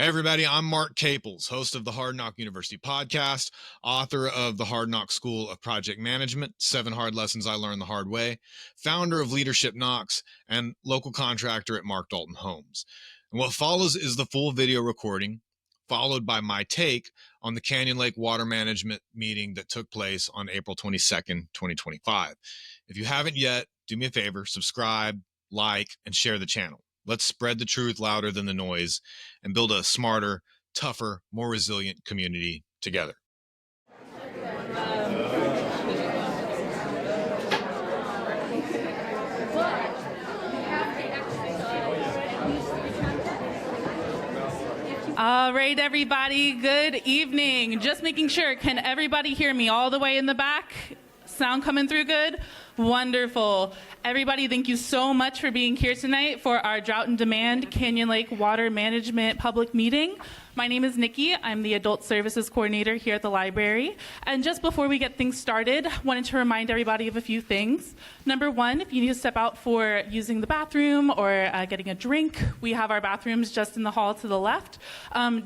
Hey everybody, I'm Mark Caples, host of the Hard Knock University podcast, author of the Hard Knock School of Project Management, 7 Hard Lessons I Learned the Hard Way, founder of Leadership Knocks, and local contractor at Mark Dalton Homes. And what follows is the full video recording, followed by my take on the Canyon Lake Water Management meeting that took place on April 22nd, 2025. If you haven't yet, do me a favor, subscribe, like, and share the channel. Let's spread the truth louder than the noise and build a smarter, tougher, more resilient community together. All right, everybody, good evening. Just making sure, can everybody hear me all the way in the back? Sound coming through good? Wonderful. Everybody, thank you so much for being here tonight for our Drought and Demand Canyon Lake Water Management public meeting. My name is Nikki. I'm the Adult Services Coordinator here at the library. And just before we get things started, I wanted to remind everybody of a few things. Number one, if you need to step out for using the bathroom or getting a drink, we have our bathrooms just in the hall to the left.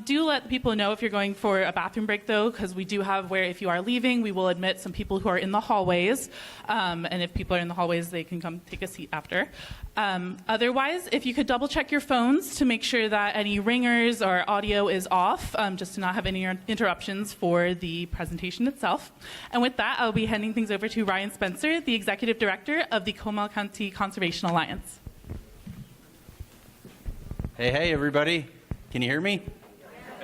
Do let people know if you're going for a bathroom break, though, because we do have where if you are leaving, we will admit some people who are in the hallways. And if people are in the hallways, they can come take a seat after. Otherwise, if you could double check your phones to make sure that any ringers or audio is off, just to not have any interruptions for the presentation itself. And with that, I'll be handing things over to Ryan Spencer, the Executive Director of the Comal County Conservation Alliance. Hey, everybody. Can you hear me?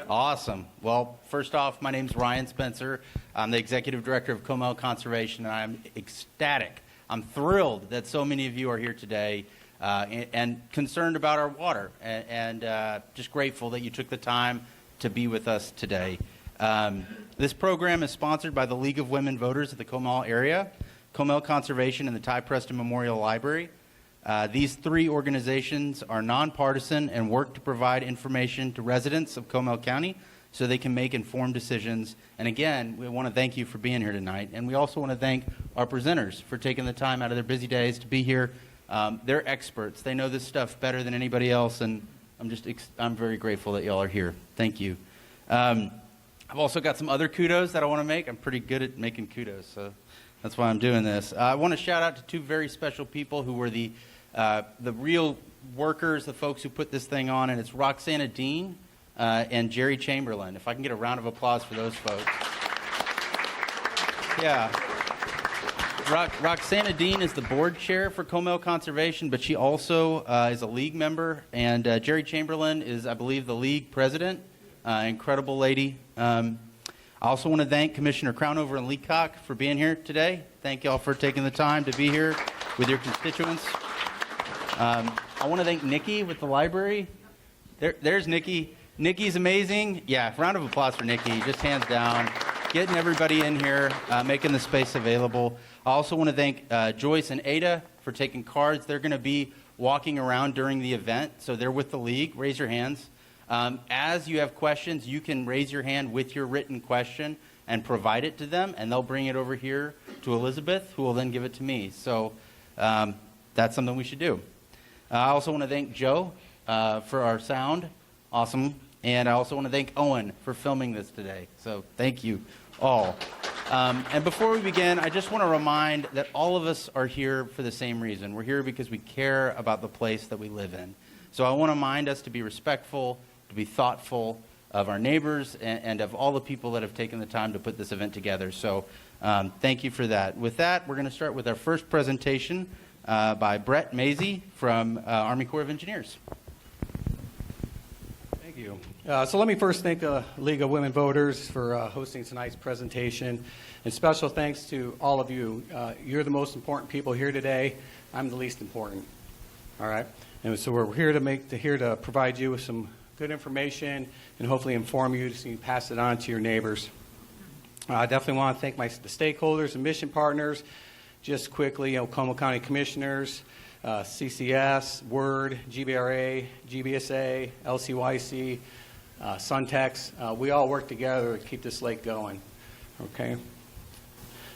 Awesome. Well, first off, my name's Ryan Spencer. I'm the Executive Director of Comal Conservation, and I'm ecstatic. I'm thrilled that so many of you are here today and concerned about our water, and just grateful that you took the time to be with us today. This program is sponsored by the League of Women Voters of the Comal area, Comal Conservation, and the Ty Preston Memorial Library. These 3 organizations are nonpartisan and work to provide information to residents of Comal County so they can make informed decisions. And again, we want to thank you for being here tonight. And we also want to thank our presenters for taking the time out of their busy days to be here. They're experts. They know this stuff better than anybody else, and I'm very grateful that y'all are here. Thank you. I've also got some other kudos that I want to make. I'm pretty good at making kudos, so that's why I'm doing this. I want to shout out to 2 very special people who were the real workers, the folks who put this thing on, and it's Roxana Dean and Jerry Chamberlain. If I can get a round of applause for those folks. Yeah. Roxana Dean is the board chair for Comal Conservation, but she also is a league member, and Jerry Chamberlain is, I believe, the league president. Incredible lady. I also want to thank Commissioner Crownover and Leacock for being here today. Thank y'all for taking the time to be here with your constituents. I want to thank Nikki with the library. There's Nikki. Nikki's amazing. Yeah, round of applause for Nikki, just hands down. Getting everybody in here, making the space available. I also want to thank Joyce and Ada for taking cards. They're going to be walking around during the event, so they're with the league. Raise your hands. As you have questions, you can raise your hand with your written question and provide it to them, and they'll bring it over here to Elizabeth, who will then give it to me. So that's something we should do. I also want to thank Joe for our sound. Awesome. And I also want to thank Owen for filming this today. So thank you all. And before we begin, I just want to remind that all of us are here for the same reason. We're here because we care about the place that we live in. So I want to remind us to be respectful, to be thoughtful of our neighbors, and of all the people that have taken the time to put this event together. So thank you for that. With that, we're going to start with our first presentation by Brett Mazie from Army Corps of Engineers. Thank you. So let me first thank the League of Women Voters for hosting tonight's presentation. And special thanks to all of you. You're the most important people here today. I'm the least important. All right? And so we're here to provide you with some good information and hopefully inform you so you can pass it on to your neighbors. I definitely want to thank the stakeholders and mission partners. Just quickly, Comal County Commissioners, CCS, WORD, GBRA, GBSA, LCYC, Suntex. We all work together to keep this lake going. Okay.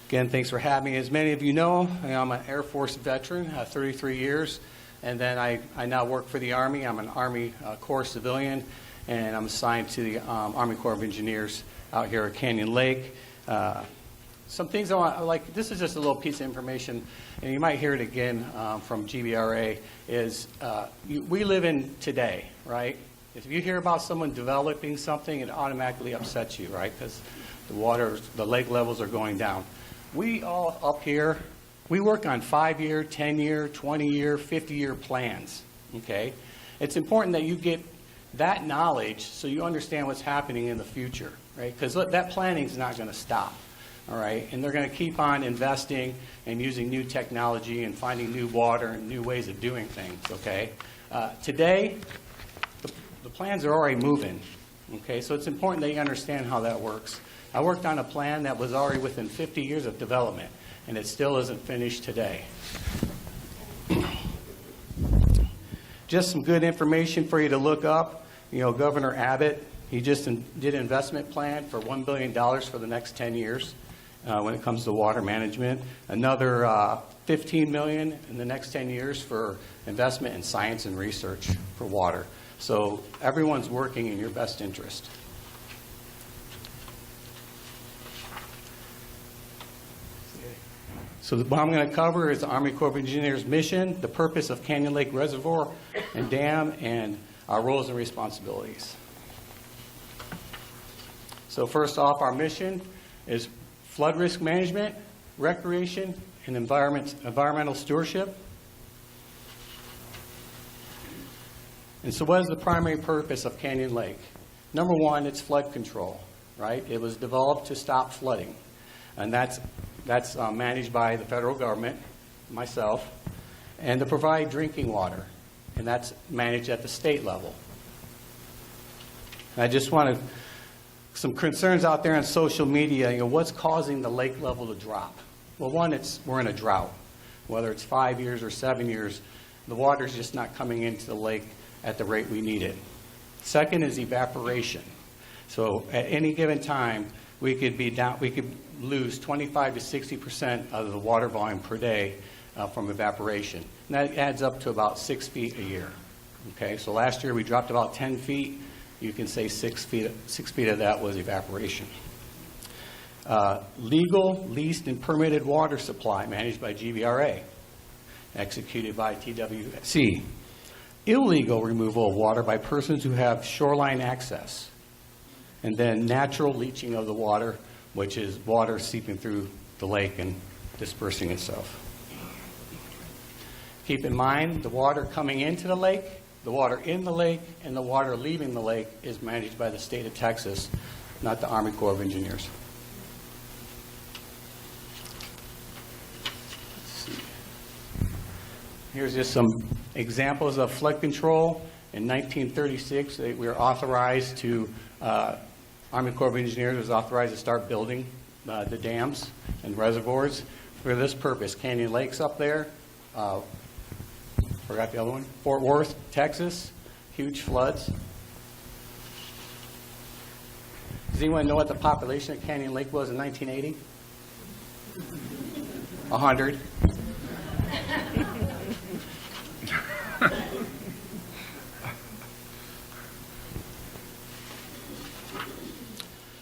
Again, thanks for having me. As many of you know, I'm an Air Force veteran, 33 years, and then I now work for the Army. I'm an Army Corps civilian, and I'm assigned to the Army Corps of Engineers out here at Canyon Lake. Some things I want, like, this is just a little piece of information, and you might hear it again from GBRA, is we live in today, right? If you hear about someone developing something, it automatically upsets you, right? Because the lake levels are going down. We all up here, we work on 5-year, 10-year, 20-year, 50-year plans, okay? It's important that you get that knowledge so you understand what's happening in the future, right? Because that planning is not going to stop, all right? And they're going to keep on investing and using new technology and finding new water and new ways of doing things, okay? Today, the plans are already moving, okay? So it's important that you understand how that works. I worked on a plan that was already within 50 years of development, and it still isn't finished today. Just some good information for you to look up. You know, Governor Abbott, he just did an investment plan for $1 billion for the next 10 years when it comes to water management. Another $15 million in the next 10 years for investment in science and research for water. So everyone's working in your best interest. So what I'm going to cover is the Army Corps of Engineers mission, the purpose of Canyon Lake Reservoir and Dam, and our roles and responsibilities. So first off, our mission is flood risk management, recreation, and environmental stewardship. And so what is the primary purpose of Canyon Lake? Number one, it's flood control, right? It was developed to stop flooding, and that's managed by the federal government, myself, and to provide drinking water, and that's managed at the state level. And I just wanted some concerns out there on social media, you know, what's causing the lake level to drop? Well, one, we're in a drought. Whether it's 5 years or 7 years, the water's just not coming into the lake at the rate we need it. Second is evaporation. So at any given time, we could lose 25 to 60% of the water volume per day from evaporation. And that adds up to about 6 feet a year. Okay, so last year we dropped about 10 feet. You can say 6 feet of that was evaporation. Legal, leased, and permitted water supply managed by GBRA, executed by TWC. Illegal removal of water by persons who have shoreline access. And then natural leaching of the water, which is water seeping through the lake and dispersing itself. Keep in mind, the water coming into the lake, the water in the lake, and the water leaving the lake is managed by the state of Texas, not the Army Corps of Engineers. Here's just some examples of flood control. In 1936, we were authorized to, Army Corps of Engineers was authorized to start building the dams and reservoirs for this purpose. Canyon Lake's up there. Forgot the other one. Fort Worth, Texas, huge floods. Does anyone know what the population of Canyon Lake was in 1980? 100.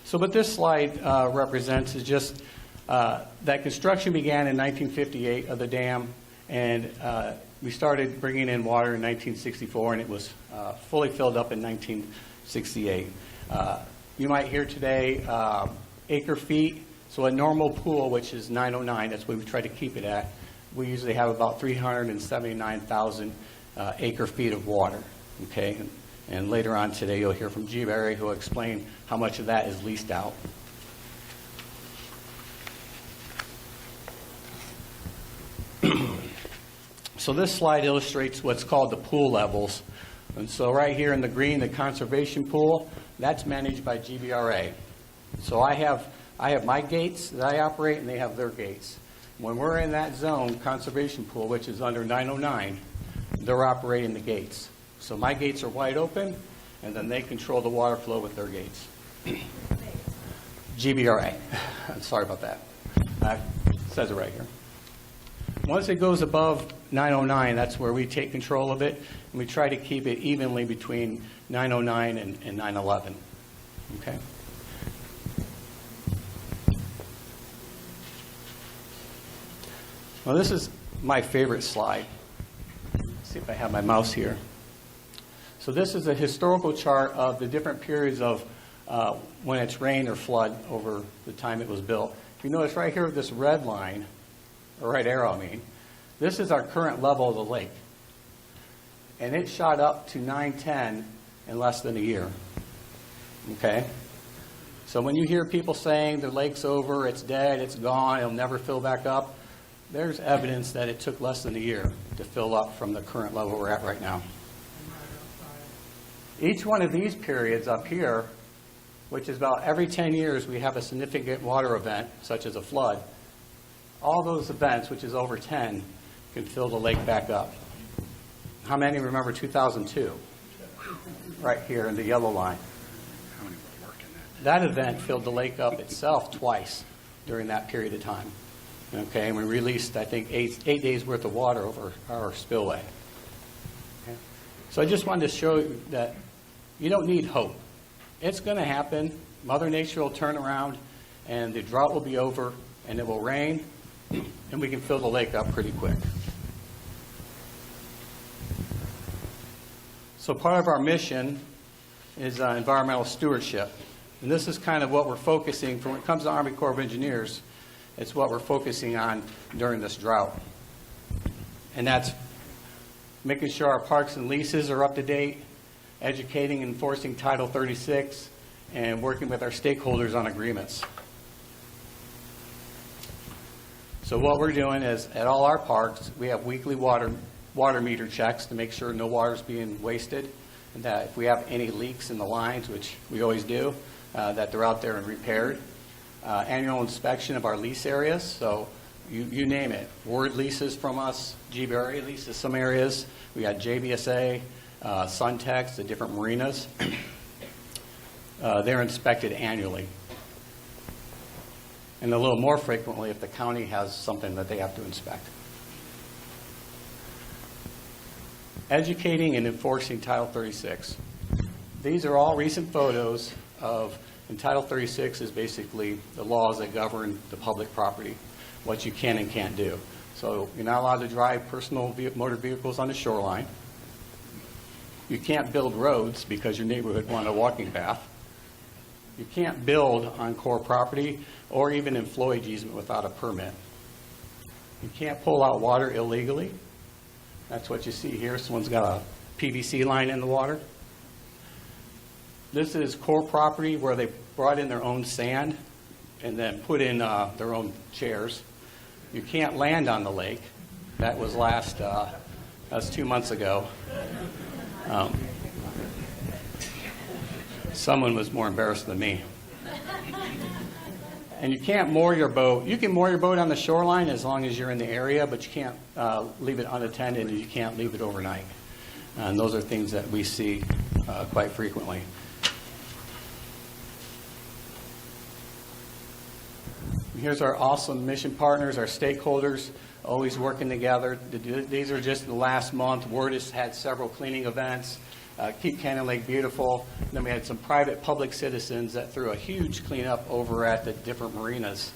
So what this slide represents is just that construction began in 1958 of the dam, and we started bringing in water in 1964, and it was fully filled up in 1968. You might hear today acre feet. So a normal pool, which is 909, that's what we try to keep it at, we usually have about 379,000 acre feet of water, okay? And later on today, you'll hear from GBRA, who will explain how much of that is leased out. So this slide illustrates what's called the pool levels. And so right here in the green, the conservation pool, that's managed by GBRA. So I have my gates that I operate, and they have their gates. When we're in that zone, conservation pool, which is under 909, they're operating the gates. So my gates are wide open, and then they control the water flow with their gates. GBRA. Sorry about that. It says it right here. Once it goes above 909, that's where we take control of it, and we try to keep it evenly between 909 and 911. Okay? Well, this is my favorite slide. Let's see if I have my mouse here. So this is a historical chart of the different periods of when it's rained or flood over the time it was built. If you notice right here, this red line, or red arrow, I mean, this is our current level of the lake. And it shot up to 910 in less than a year. Okay? So when you hear people saying the lake's over, it's dead, it's gone, it'll never fill back up, there's evidence that it took less than a year to fill up from the current level we're at right now. Each one of these periods up here, which is about every 10 years we have a significant water event, such as a flood, all those events, which is over 10, can fill the lake back up. How many remember 2002? Right here in the yellow line. That event filled the lake up itself twice during that period of time. Okay, and we released, I think, eight days worth of water over our spillway. Okay. So I just wanted to show you that you don't need hope. It's going to happen. Mother Nature will turn around, and the drought will be over, and it will rain, and we can fill the lake up pretty quick. So part of our mission is environmental stewardship. And this is kind of what we're focusing, when it comes to Army Corps of Engineers, it's what we're focusing on during this drought. And that's making sure our parks and leases are up to date, educating and enforcing Title 36, and working with our stakeholders on agreements. So what we're doing is, at all our parks, we have weekly water meter checks to make sure no water is being wasted, and that if we have any leaks in the lines, which we always do, that they're out there and repaired. Annual inspection of our lease areas, so you name it. Word leases from us, GBRA leases some areas. We got JBSA, Suntex, the different marinas. They're inspected annually. And a little more frequently if the county has something that they have to inspect. Educating and enforcing Title 36. These are all recent photos of, and Title 36 is basically the laws that govern the public property, what you can and can't do. So you're not allowed to drive personal motor vehicles on the shoreline. You can't build roads because your neighborhood wanted a walking path. You can't build on Corps property or even in flowage easement without a permit. You can't pull out water illegally. That's what you see here. Someone's got a PVC line in the water. This is Corps property where they brought in their own sand and then put in their own chairs. You can't land on the lake. That was that was 2 months ago. Someone was more embarrassed than me. And you can't moor your boat. You can moor your boat on the shoreline as long as you're in the area, but you can't leave it unattended, and you can't leave it overnight. And those are things that we see quite frequently. Here's our awesome mission partners, our stakeholders, always working together. These are just the last month. Word has had several cleaning events. Keep Canyon Lake beautiful. And then we had some private public citizens that threw a huge cleanup over at the different marinas.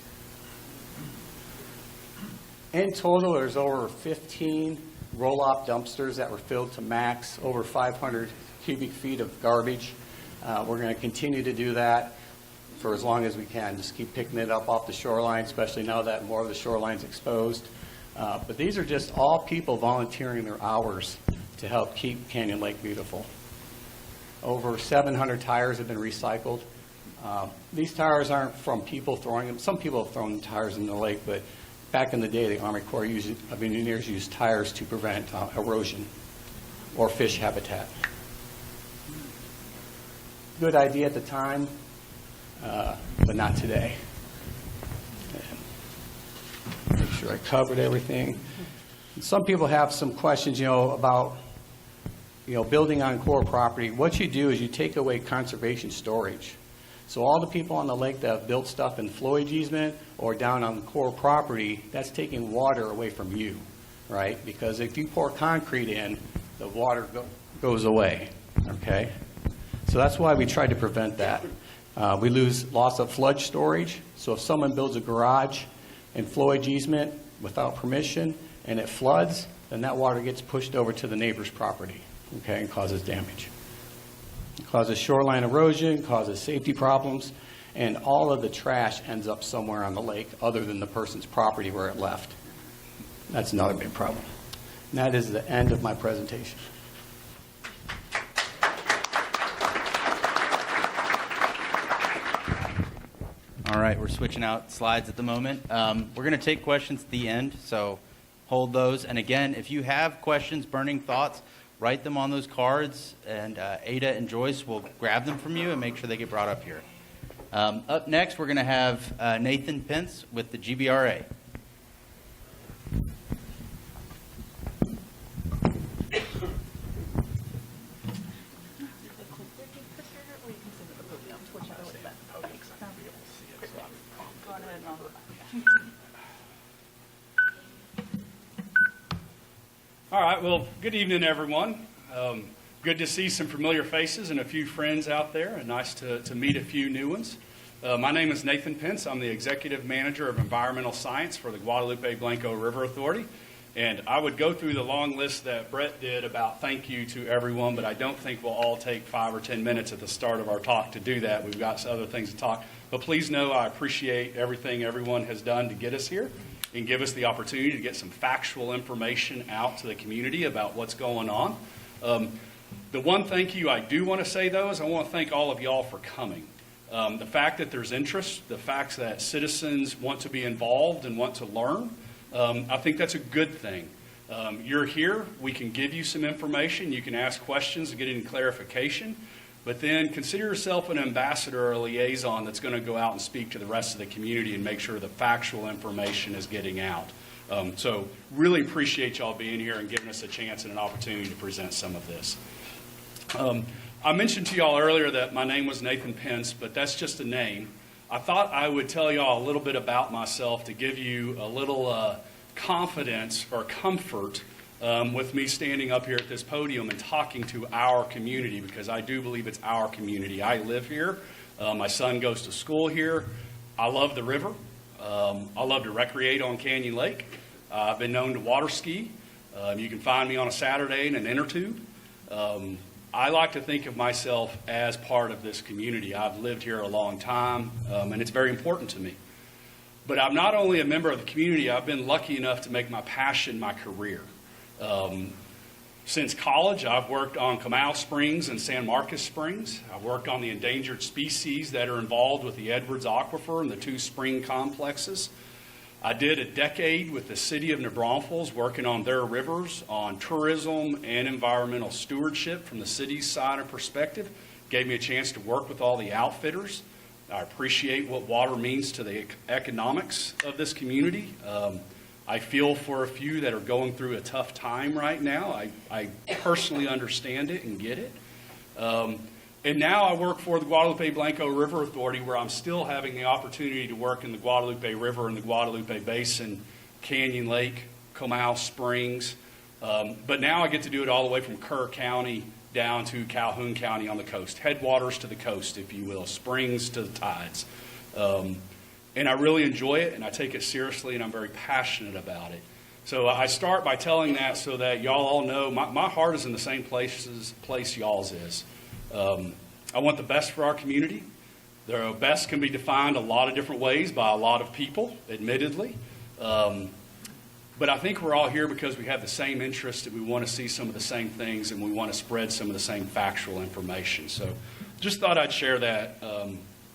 In total, there's over 15 roll-off dumpsters that were filled to max, over 500 cubic feet of garbage. We're going to continue to do that for as long as we can. Just keep picking it up off the shoreline, especially now that more of the shoreline's exposed. But these are just all people volunteering their hours to help keep Canyon Lake beautiful. Over 700 tires have been recycled. These tires aren't from people throwing them. Some people have thrown tires in the lake, but back in the day, the Army Corps of Engineers used tires to prevent erosion or fish habitat. Good idea at the time, but not today. Make sure I covered everything. Some people have some questions, about, building on Corps property. What you do is you take away conservation storage. So all the people on the lake that have built stuff in flowage easement or down on core property, that's taking water away from you, right? Because if you pour concrete in, the water goes away, okay? So that's why we tried to prevent that. We lose loss of flood storage. So if someone builds a garage in flowage easement without permission and it floods, then that water gets pushed over to the neighbor's property, okay, and causes damage. It causes shoreline erosion, causes safety problems, and all of the trash ends up somewhere on the lake other than the person's property where it left. That's another big problem. And that is the end of my presentation. All right, we're switching out slides at the moment. We're going to take questions at the end, so hold those. And again, if you have questions, burning thoughts, write them on those cards, and Ada and Joyce will grab them from you and make sure they get brought up here. Up next, we're going to have Nathan Pence with the GBRA. All right, well, good evening, everyone. Good to see some familiar faces and a few friends out there, and nice to meet a few new ones. My name is Nathan Pence. I'm the Executive Manager of Environmental Science for the Guadalupe-Blanco River Authority, and I would go through the long list that Brett did about thank you to everyone, but I don't think we'll all take 5 or 10 minutes at the start of our talk to do that. We've got some other things to talk, but please know I appreciate everything everyone has done to get us here and give us the opportunity to get some factual information out to the community about what's going on. The one thank you I do want to say, though, is I want to thank all of y'all for coming. The fact that there's interest, the fact that citizens want to be involved and want to learn, I think that's a good thing. You're here. We can give you some information. You can ask questions and get any clarification. But then consider yourself an ambassador or a liaison that's going to go out and speak to the rest of the community and make sure the factual information is getting out. So really appreciate y'all being here and giving us a chance and an opportunity to present some of this. I mentioned to y'all earlier that my name was Nathan Pence, but that's just a name. I thought I would tell y'all a little bit about myself to give you a little confidence or comfort with me standing up here at this podium and talking to our community, because I do believe it's our community. I live here. My son goes to school here. I love the river. I love to recreate on Canyon Lake. I've been known to water ski. You can find me on a Saturday in an inner tube. I like to think of myself as part of this community. I've lived here a long time, and it's very important to me. But I'm not only a member of the community, I've been lucky enough to make my passion my career. Since college, I've worked on Comal Springs and San Marcos Springs. I've worked on the endangered species that are involved with the Edwards Aquifer and the 2 spring complexes. I did a decade with the city of New Braunfels working on their rivers, on tourism and environmental stewardship from the city's side of perspective. Gave me a chance to work with all the outfitters. I appreciate what water means to the economics of this community. I feel for a few that are going through a tough time right now. I personally understand it and get it. And now I work for the Guadalupe-Blanco River Authority, where I'm still having the opportunity to work in the Guadalupe River and the Guadalupe Basin, Canyon Lake, Comal Springs. But now I get to do it all the way from Kerr County down to Calhoun County on the coast, headwaters to the coast, if you will, springs to the tides. And I really enjoy it, and I take it seriously, and I'm very passionate about it. So I start by telling that so that y'all all know my heart is in the same place y'all's is. I want the best for our community. The best can be defined a lot of different ways by a lot of people, admittedly. But I think we're all here because we have the same interest, that we want to see some of the same things, and we want to spread some of the same factual information. So just thought I'd share that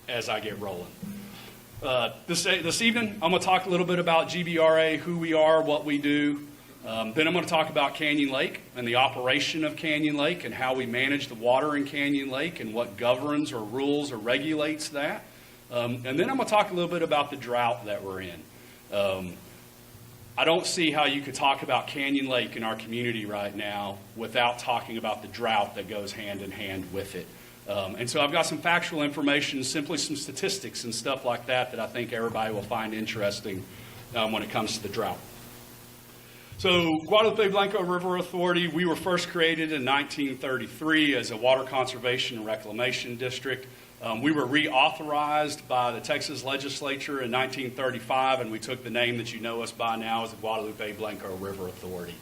as I get rolling. This evening, I'm going to talk a little bit about GBRA, who we are, what we do. Then I'm going to talk about Canyon Lake and the operation of Canyon Lake and how we manage the water in Canyon Lake and what governs or rules or regulates that. And then I'm going to talk a little bit about the drought that we're in. I don't see how you could talk about Canyon Lake in our community right now without talking about the drought that goes hand in hand with it. And so I've got some factual information, simply some statistics and stuff like that that I think everybody will find interesting when it comes to the drought. So Guadalupe-Blanco River Authority, we were first created in 1933 as a water conservation and reclamation district. We were reauthorized by the Texas legislature in 1935, and we took the name that you know us by now as the Guadalupe-Blanco River Authority.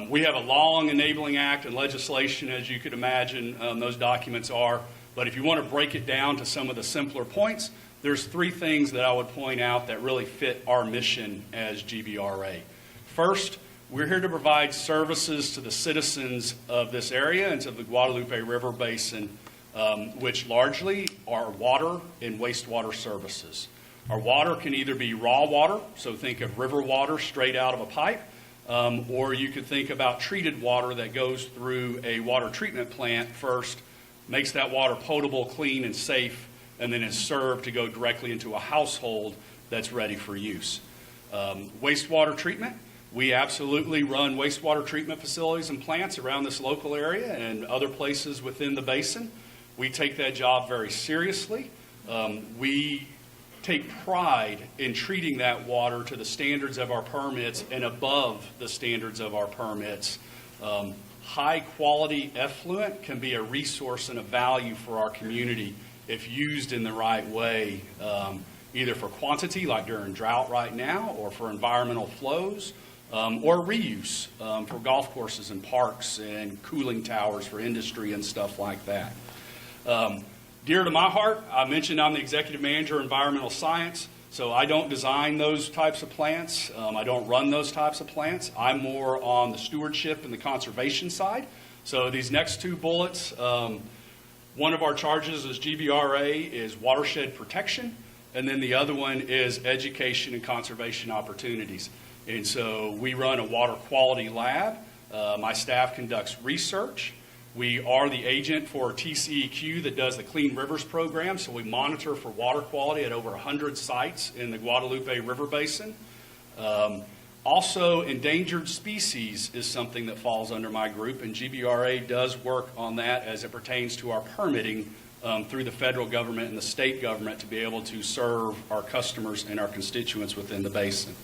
We have a long enabling act and legislation, as you could imagine, those documents are. But if you want to break it down to some of the simpler points, there's three things that I would point out that really fit our mission as GBRA. First, we're here to provide services to the citizens of this area and to the Guadalupe River Basin, which largely are water and wastewater services. Our water can either be raw water, so think of river water straight out of a pipe, or you could think about treated water that goes through a water treatment plant first, makes that water potable, clean, and safe, and then is served to go directly into a household that's ready for use. Wastewater treatment. We absolutely run wastewater treatment facilities and plants around this local area and other places within the basin. We take that job very seriously. We take pride in treating that water to the standards of our permits and above the standards of our permits. High quality effluent can be a resource and a value for our community if used in the right way, either for quantity like during drought right now, or for environmental flows, or reuse for golf courses and parks and cooling towers for industry and stuff like that. Dear to my heart, I mentioned I'm the executive manager of environmental science, so I don't design those types of plants. I don't run those types of plants. I'm more on the stewardship and the conservation side. So these next two bullets, one of our charges as GBRA is watershed protection, and then the other one is education and conservation opportunities. And so we run a water quality lab. My staff conducts research. We are the agent for TCEQ that does the Clean Rivers program, so we monitor for water quality at over 100 sites in the Guadalupe River Basin. Also, endangered species is something that falls under my group, and GBRA does work on that as it pertains to our permitting through the federal government and the state government to be able to serve our customers and our constituents within the basin.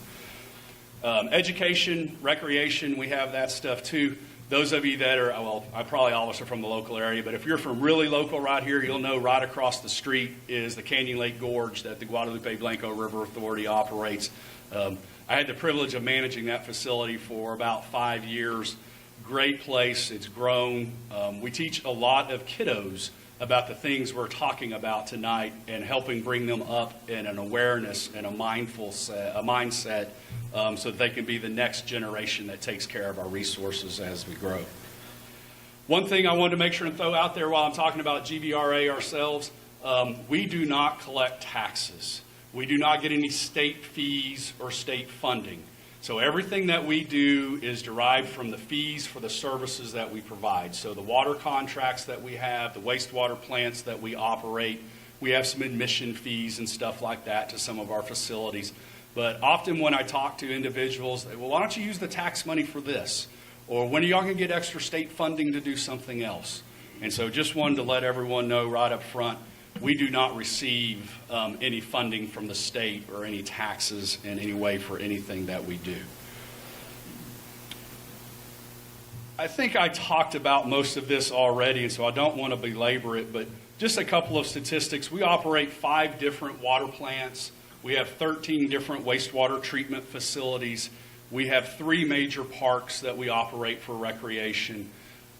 Education, recreation, we have that stuff too. Those of you that are, well, probably all of us are from the local area, but if you're from really local right here, you'll know right across the street is the Canyon Lake Gorge that the Guadalupe-Blanco River Authority operates. I had the privilege of managing that facility for about 5 years. Great place, it's grown. We teach a lot of kiddos about the things we're talking about tonight and helping bring them up in an awareness and a mindset so that they can be the next generation that takes care of our resources as we grow. One thing I wanted to make sure and throw out there while I'm talking about GBRA ourselves, we do not collect taxes. We do not get any state fees or state funding. So everything that we do is derived from the fees for the services that we provide. So the water contracts that we have, the wastewater plants that we operate, we have some admission fees and stuff like that to some of our facilities. But often when I talk to individuals, they say, well, why don't you use the tax money for this? Or when are y'all going to get extra state funding to do something else? And so just wanted to let everyone know right up front, we do not receive any funding from the state or any taxes in any way for anything that we do. I think I talked about most of this already, and so I don't want to belabor it, but just a couple of statistics. We operate 5 different water plants. We have 13 different wastewater treatment facilities. We have 3 major parks that we operate for recreation.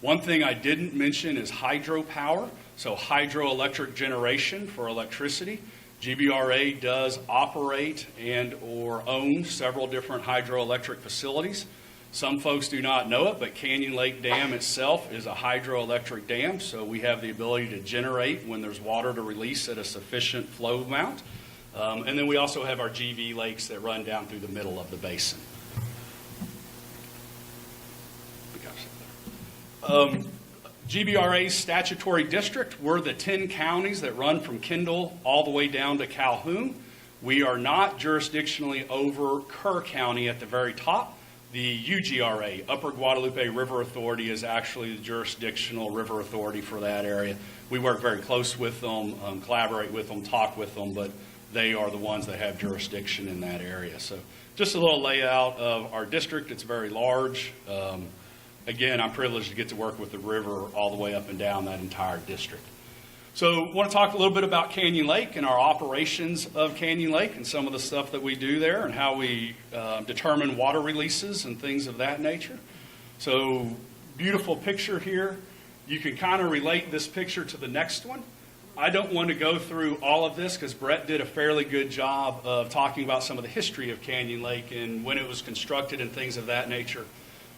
One thing I didn't mention is hydropower. So hydroelectric generation for electricity. GBRA does operate and or own several different hydroelectric facilities. Some folks do not know it, but Canyon Lake Dam itself is a hydroelectric dam, so we have the ability to generate when there's water to release at a sufficient flow amount. And then we also have our GV lakes that run down through the middle of the basin. GBRA's statutory district, we're the 10 counties that run from Kendall all the way down to Calhoun. We are not jurisdictionally over Kerr County at the very top. The UGRA, Upper Guadalupe River Authority, is actually the jurisdictional river authority for that area. We work very close with them, collaborate with them, talk with them, but they are the ones that have jurisdiction in that area. So just a little layout of our district. It's very large. Again, I'm privileged to get to work with the river all the way up and down that entire district. So I want to talk a little bit about Canyon Lake and our operations of Canyon Lake and some of the stuff that we do there and how we determine water releases and things of that nature. So beautiful picture here. You can kind of relate this picture to the next one. I don't want to go through all of this because Brett did a fairly good job of talking about some of the history of Canyon Lake and when it was constructed and things of that nature.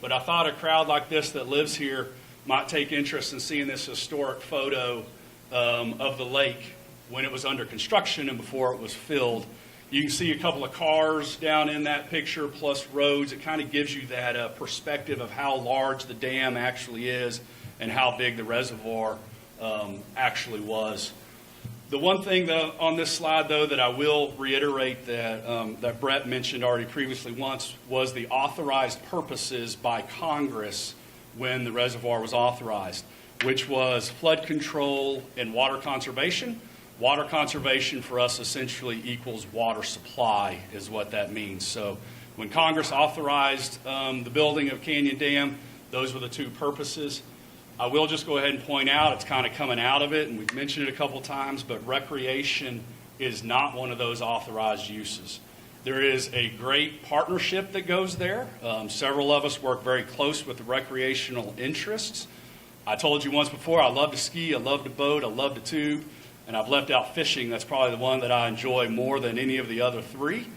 But I thought a crowd like this that lives here might take interest in seeing this historic photo of the lake when it was under construction and before it was filled. You can see a couple of cars down in that picture plus roads. It kind of gives you that perspective of how large the dam actually is and how big the reservoir actually was. The one thing though, on this slide though that I will reiterate that Brett mentioned already previously once was the authorized purposes by Congress when the reservoir was authorized, which was flood control and water conservation. Water conservation for us essentially equals water supply is what that means. So when Congress authorized the building of Canyon Dam, those were the two purposes. I will just go ahead and point out it's kind of coming out of it, and we've mentioned it a couple times, but recreation is not one of those authorized uses. There is a great partnership that goes there. Several of us work very close with the recreational interests. I told you once before, I love to ski, I love to boat, I love to tube, and I've left out fishing. That's probably the one that I enjoy more than any of the other three.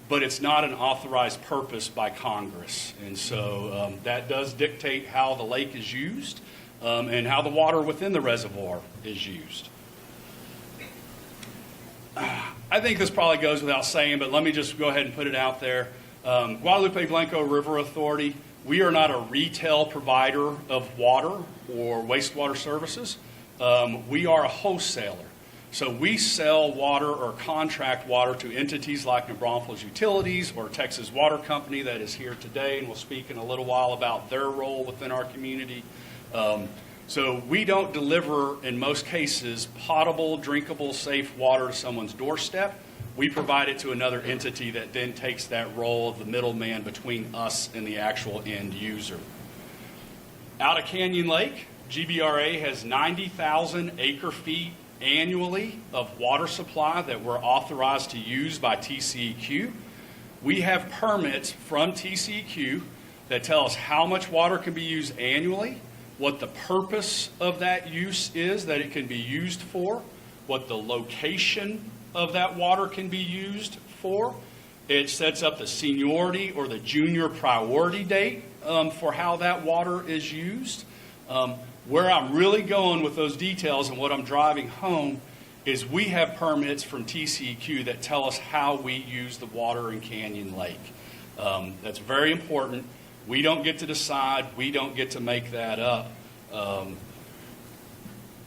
But it's not an authorized purpose by Congress. And so that does dictate how the lake is used and how the water within the reservoir is used. I think this probably goes without saying, but let me just go ahead and put it out there. Guadalupe-Blanco River Authority, we are not a retail provider of water or wastewater services. We are a wholesaler. So we sell water or contract water to entities like New Braunfels Utilities or Texas Water Company that is here today, and we'll speak in a little while about their role within our community. So we don't deliver, in most cases, potable, drinkable, safe water to someone's doorstep. We provide it to another entity that then takes that role of the middleman between us and the actual end user. Out of Canyon Lake, GBRA has 90,000 acre feet annually of water supply that we're authorized to use by TCEQ. We have permits from TCEQ that tell us how much water can be used annually, what the purpose of that use is that it can be used for, what the location of that water can be used for. It sets up the seniority or the junior priority date for how that water is used. Where I'm really going with those details and what I'm driving home is we have permits from TCEQ that tell us how we use the water in Canyon Lake. That's very important. We don't get to decide. We don't get to make that up.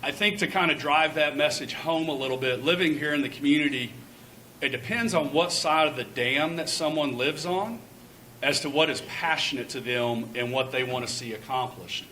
I think to kind of drive that message home a little bit, living here in the community, it depends on what side of the dam that someone lives on as to what is passionate to them and what they want to see accomplished.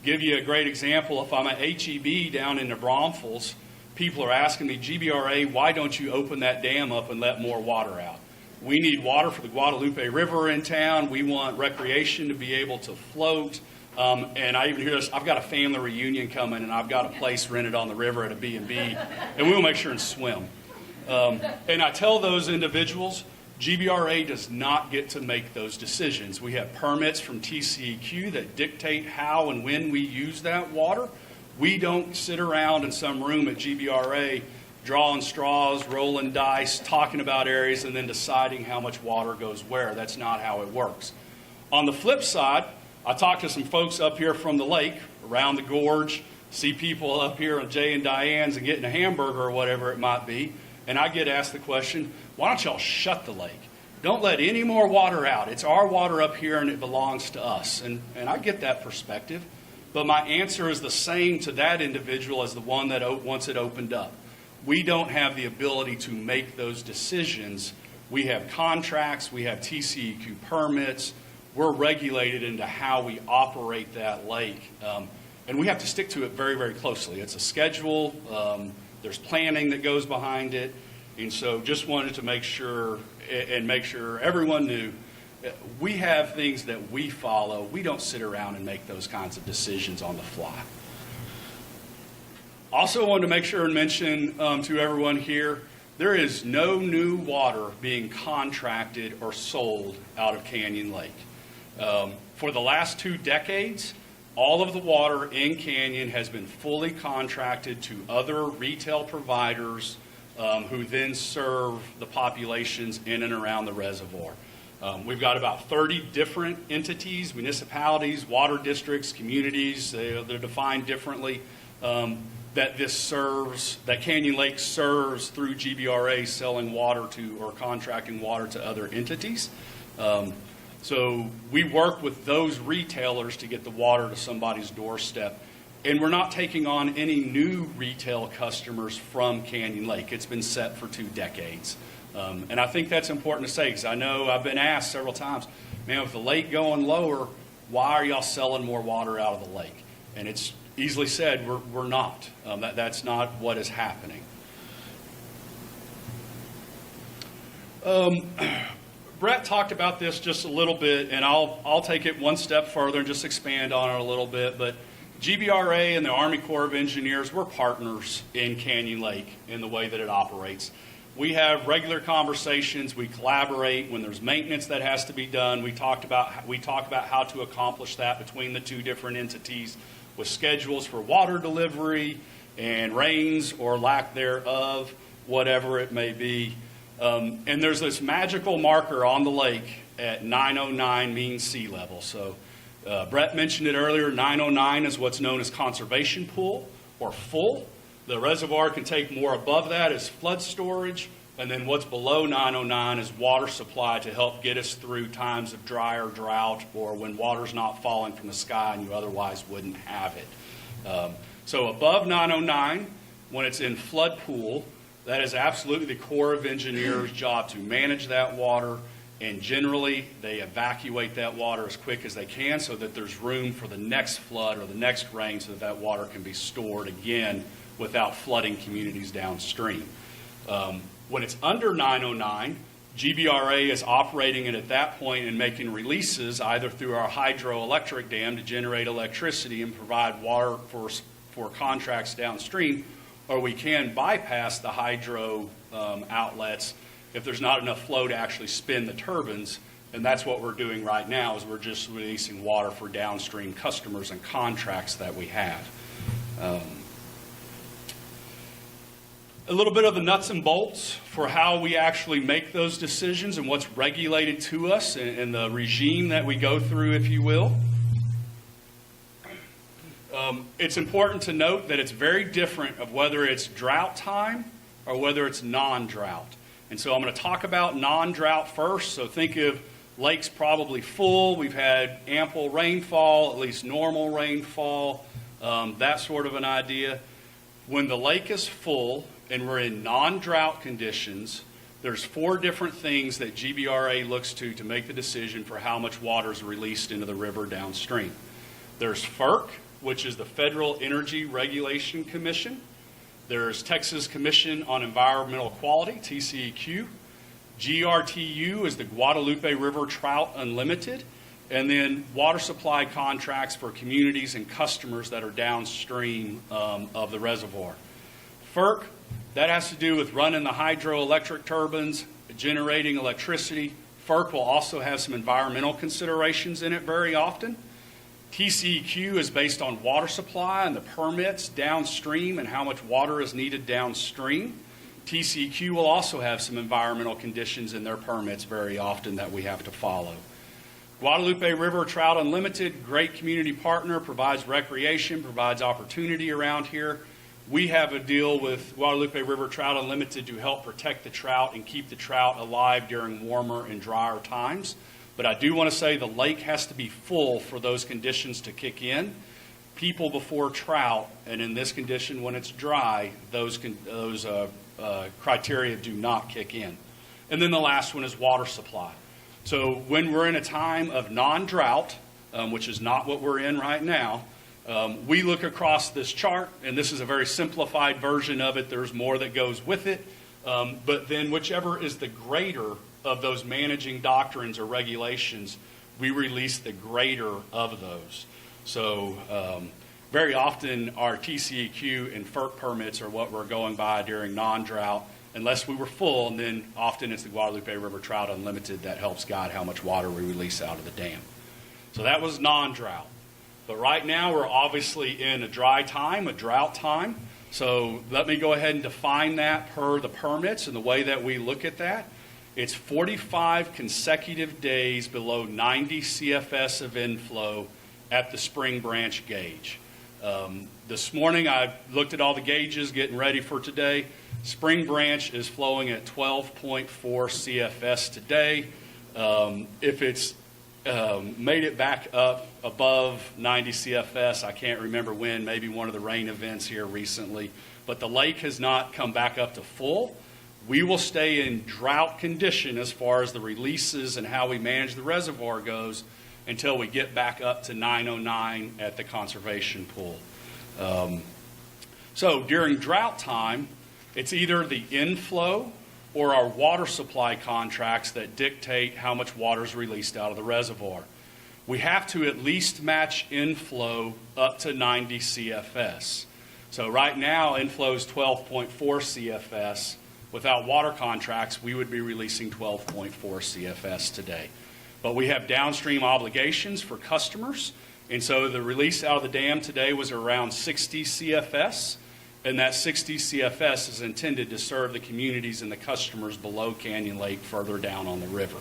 Give you a great example. If I'm at HEB down in New Braunfels, people are asking me, GBRA, why don't you open that dam up and let more water out? We need water for the Guadalupe River in town. We want recreation to be able to float. And I even hear this, I've got a family reunion coming and I've got a place rented on the river at a B&B, and we will make sure and swim. And I tell those individuals, GBRA does not get to make those decisions. We have permits from TCEQ that dictate how and when we use that water. We don't sit around in some room at GBRA drawing straws, rolling dice, talking about areas, and then deciding how much water goes where. That's not how it works. On the flip side, I talked to some folks up here from the lake, around the gorge, see people up here on Jay and Diane's and getting a hamburger or whatever it might be, and I get asked the question, why don't y'all shut the lake? Don't let any more water out. It's our water up here and it belongs to us. And I get that perspective, but my answer is the same to that individual as the one that wants it opened up. We don't have the ability to make those decisions We have contracts, we have TCEQ permits. We're regulated into how we operate that lake. And we have to stick to it very, very closely. It's a schedule. There's planning that goes behind it. And so just wanted to make sure everyone knew we have things that we follow. We don't sit around and make those kinds of decisions on the fly. Also wanted to make sure and mention to everyone here, there is no new water being contracted or sold out of Canyon Lake. For the last 2 decades, all of the water in Canyon has been fully contracted to other retail providers who then serve the populations in and around the reservoir. We've got about 30 different entities, municipalities, water districts, communities, they're defined differently, that Canyon Lake serves through GBRA selling water to or contracting water to other entities. So we work with those retailers to get the water to somebody's doorstep. And we're not taking on any new retail customers from Canyon Lake. It's been set for 2 decades. And I think that's important to say because I know I've been asked several times, man, with the lake going lower, why are y'all selling more water out of the lake? And it's easily said, we're not. That's not what is happening. Brett talked about this just a little bit, and I'll take it one step further and just expand on it a little bit. But GBRA and the Army Corps of Engineers, we're partners in Canyon Lake in the way that it operates. We have regular conversations. We collaborate when there's maintenance that has to be done. We talk about how to accomplish that between the 2 different entities with schedules for water delivery and rains or lack thereof, whatever it may be. And there's this magical marker on the lake at 909 mean sea level. So Brett mentioned it earlier. 909 is what's known as conservation pool or full. The reservoir can take more above that as flood storage. And then what's below 909 is water supply to help get us through times of dry or drought or when water's not falling from the sky and you otherwise wouldn't have it. So above 909, when it's in flood pool, that is absolutely the Corps of Engineers' job to manage that water, and generally they evacuate that water as quick as they can so that there's room for the next flood or the next rain so that water can be stored again without flooding communities downstream. When it's under 909, GBRA is operating it at that point and making releases either through our hydroelectric dam to generate electricity and provide water for contracts downstream, or we can bypass the hydro outlets if there's not enough flow to actually spin the turbines. And that's what we're doing right now is we're just releasing water for downstream customers and contracts that we have. A little bit of the nuts and bolts for how we actually make those decisions and what's regulated to us and the regime that we go through, if you will. It's important to note that it's very different of whether it's drought time or whether it's non-drought. And so I'm going to talk about non-drought first. So think of lakes probably full. We've had ample rainfall, at least normal rainfall, that sort of an idea. When the lake is full and we're in non-drought conditions, there's 4 different things that GBRA looks to make the decision for how much water is released into the river downstream. There's FERC, which is the Federal Energy Regulation Commission. There's Texas Commission on Environmental Quality, TCEQ. GRTU is the Guadalupe River Trout Unlimited. And then water supply contracts for communities and customers that are downstream of the reservoir. FERC, that has to do with running the hydroelectric turbines, generating electricity. FERC will also have some environmental considerations in it very often. TCEQ is based on water supply and the permits downstream and how much water is needed downstream. TCEQ will also have some environmental conditions in their permits very often that we have to follow. Guadalupe River Trout Unlimited, great community partner, provides recreation, provides opportunity around here. We have a deal with Guadalupe River Trout Unlimited to help protect the trout and keep the trout alive during warmer and drier times. But I do want to say the lake has to be full for those conditions to kick in. People before trout, and in this condition when it's dry, those criteria do not kick in. And then the last one is water supply. So when we're in a time of non-drought, which is not what we're in right now, we look across this chart, and this is a very simplified version of it. There's more that goes with it. But then whichever is the greater of those managing doctrines or regulations, we release the greater of those. So very often our TCEQ and FERC permits are what we're going by during non-drought, unless we were full, and then often it's the Guadalupe River Trout Unlimited that helps guide how much water we release out of the dam. So that was non-drought. But right now we're obviously in a dry time, a drought time. So let me go ahead and define that per the permits and the way that we look at that. It's 45 consecutive days below 90 CFS of inflow at the Spring Branch gauge. This morning I looked at all the gauges getting ready for today. Spring Branch is flowing at 12.4 CFS today. If it's made it back up above 90 CFS, I can't remember when, maybe one of the rain events here recently, but the lake has not come back up to full. We will stay in drought condition as far as the releases and how we manage the reservoir goes until we get back up to 909 at the conservation pool. So during drought time, it's either the inflow or our water supply contracts that dictate how much water is released out of the reservoir. We have to at least match inflow up to 90 CFS. So right now, inflow is 12.4 CFS. Without water contracts, we would be releasing 12.4 CFS today. But we have downstream obligations for customers, and so the release out of the dam today was around 60 CFS. And that 60 CFS is intended to serve the communities and the customers below Canyon Lake further down on the river.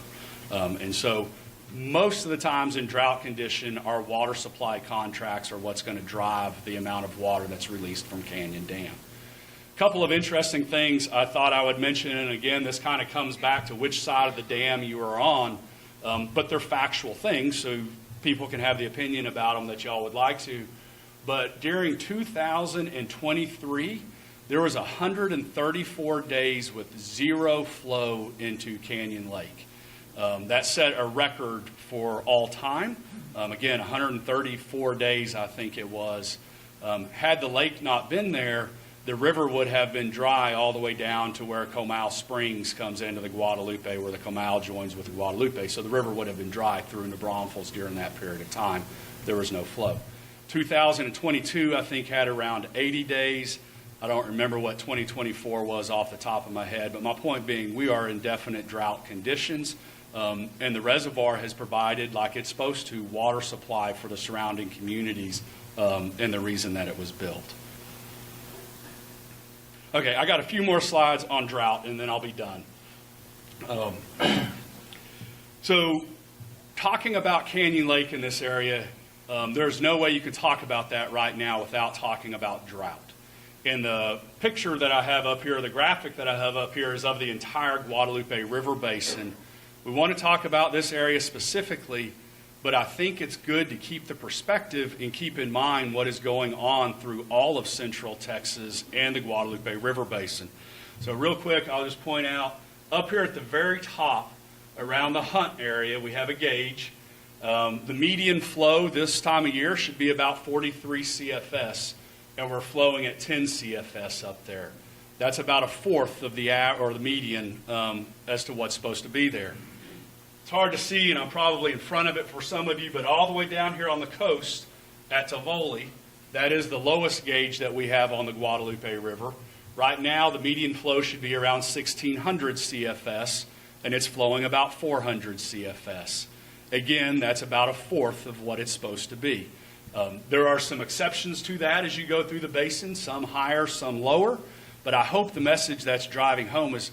And so most of the times in drought condition, our water supply contracts are what's going to drive the amount of water that's released from Canyon Dam. A couple of interesting things I thought I would mention, and again, this kind of comes back to which side of the dam you are on, but they're factual things, so people can have the opinion about them that y'all would like to. But during 2023, there was 134 days with zero flow into Canyon Lake. That set a record for all time. Again, 134 days, I think it was. Had the lake not been there, the river would have been dry all the way down to where Comal Springs comes into the Guadalupe, where the Comal joins with the Guadalupe. So the river would have been dry through into Braunfels during that period of time. There was no flow. 2022, I think, had around 80 days. I don't remember what 2024 was off the top of my head, but my point being, we are in definite drought conditions, and the reservoir has provided, like it's supposed to, water supply for the surrounding communities, and the reason that it was built. Okay, I got a few more slides on drought, and then I'll be done. So, talking about Canyon Lake in this area, there's no way you could talk about that right now without talking about drought. And the picture that I have up here, the graphic that I have up here, is of the entire Guadalupe River Basin. We want to talk about this area specifically, but I think it's good to keep the perspective and keep in mind what is going on through all of Central Texas and the Guadalupe River Basin. So real quick, I'll just point out, up here at the very top, around the Hunt area, we have a gauge. The median flow this time of year should be about 43 CFS, and we're flowing at 10 CFS up there. That's about a fourth of the median as to what's supposed to be there. It's hard to see, and I'm probably in front of it for some of you, but all the way down here on the coast at Tivoli, that is the lowest gauge that we have on the Guadalupe River. Right now, the median flow should be around 1,600 CFS, and it's flowing about 400 CFS. Again, that's about a fourth of what it's supposed to be. There are some exceptions to that as you go through the basin, some higher, some lower, but I hope the message that's driving home is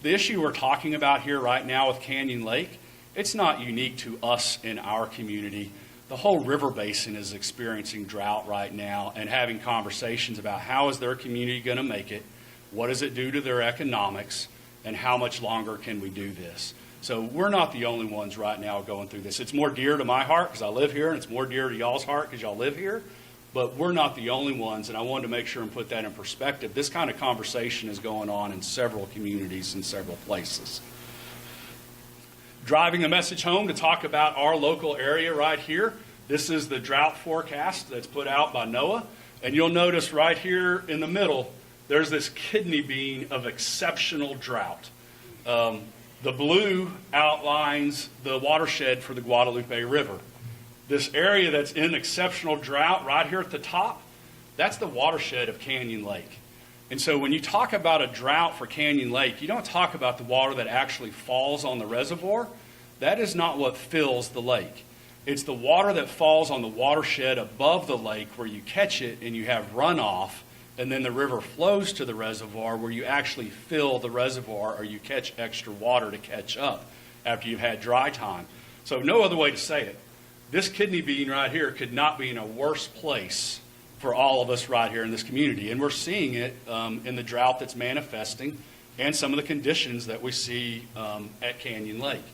the issue we're talking about here right now with Canyon Lake, it's not unique to us in our community. The whole river basin is experiencing drought right now and having conversations about how is their community going to make it, what does it do to their economics, and how much longer can we do this. So we're not the only ones right now going through this. It's more dear to my heart because I live here, and it's more dear to y'all's heart because y'all live here. But we're not the only ones, and I wanted to make sure and put that in perspective. This kind of conversation is going on in several communities in several places. Driving the message home to talk about our local area right here. This is the drought forecast that's put out by NOAA. And you'll notice right here in the middle, there's this kidney bean of exceptional drought. The blue outlines the watershed for the Guadalupe River. This area that's in exceptional drought right here at the top, that's the watershed of Canyon Lake. And so when you talk about a drought for Canyon Lake, you don't talk about the water that actually falls on the reservoir. That is not what fills the lake. It's the water that falls on the watershed above the lake where you catch it and you have runoff, and then the river flows to the reservoir where you actually fill the reservoir or you catch extra water to catch up after you've had dry time. So no other way to say it. This kidney bean right here could not be in a worse place for all of us right here in this community. And we're seeing it in the drought that's manifesting and some of the conditions that we see at Canyon Lake.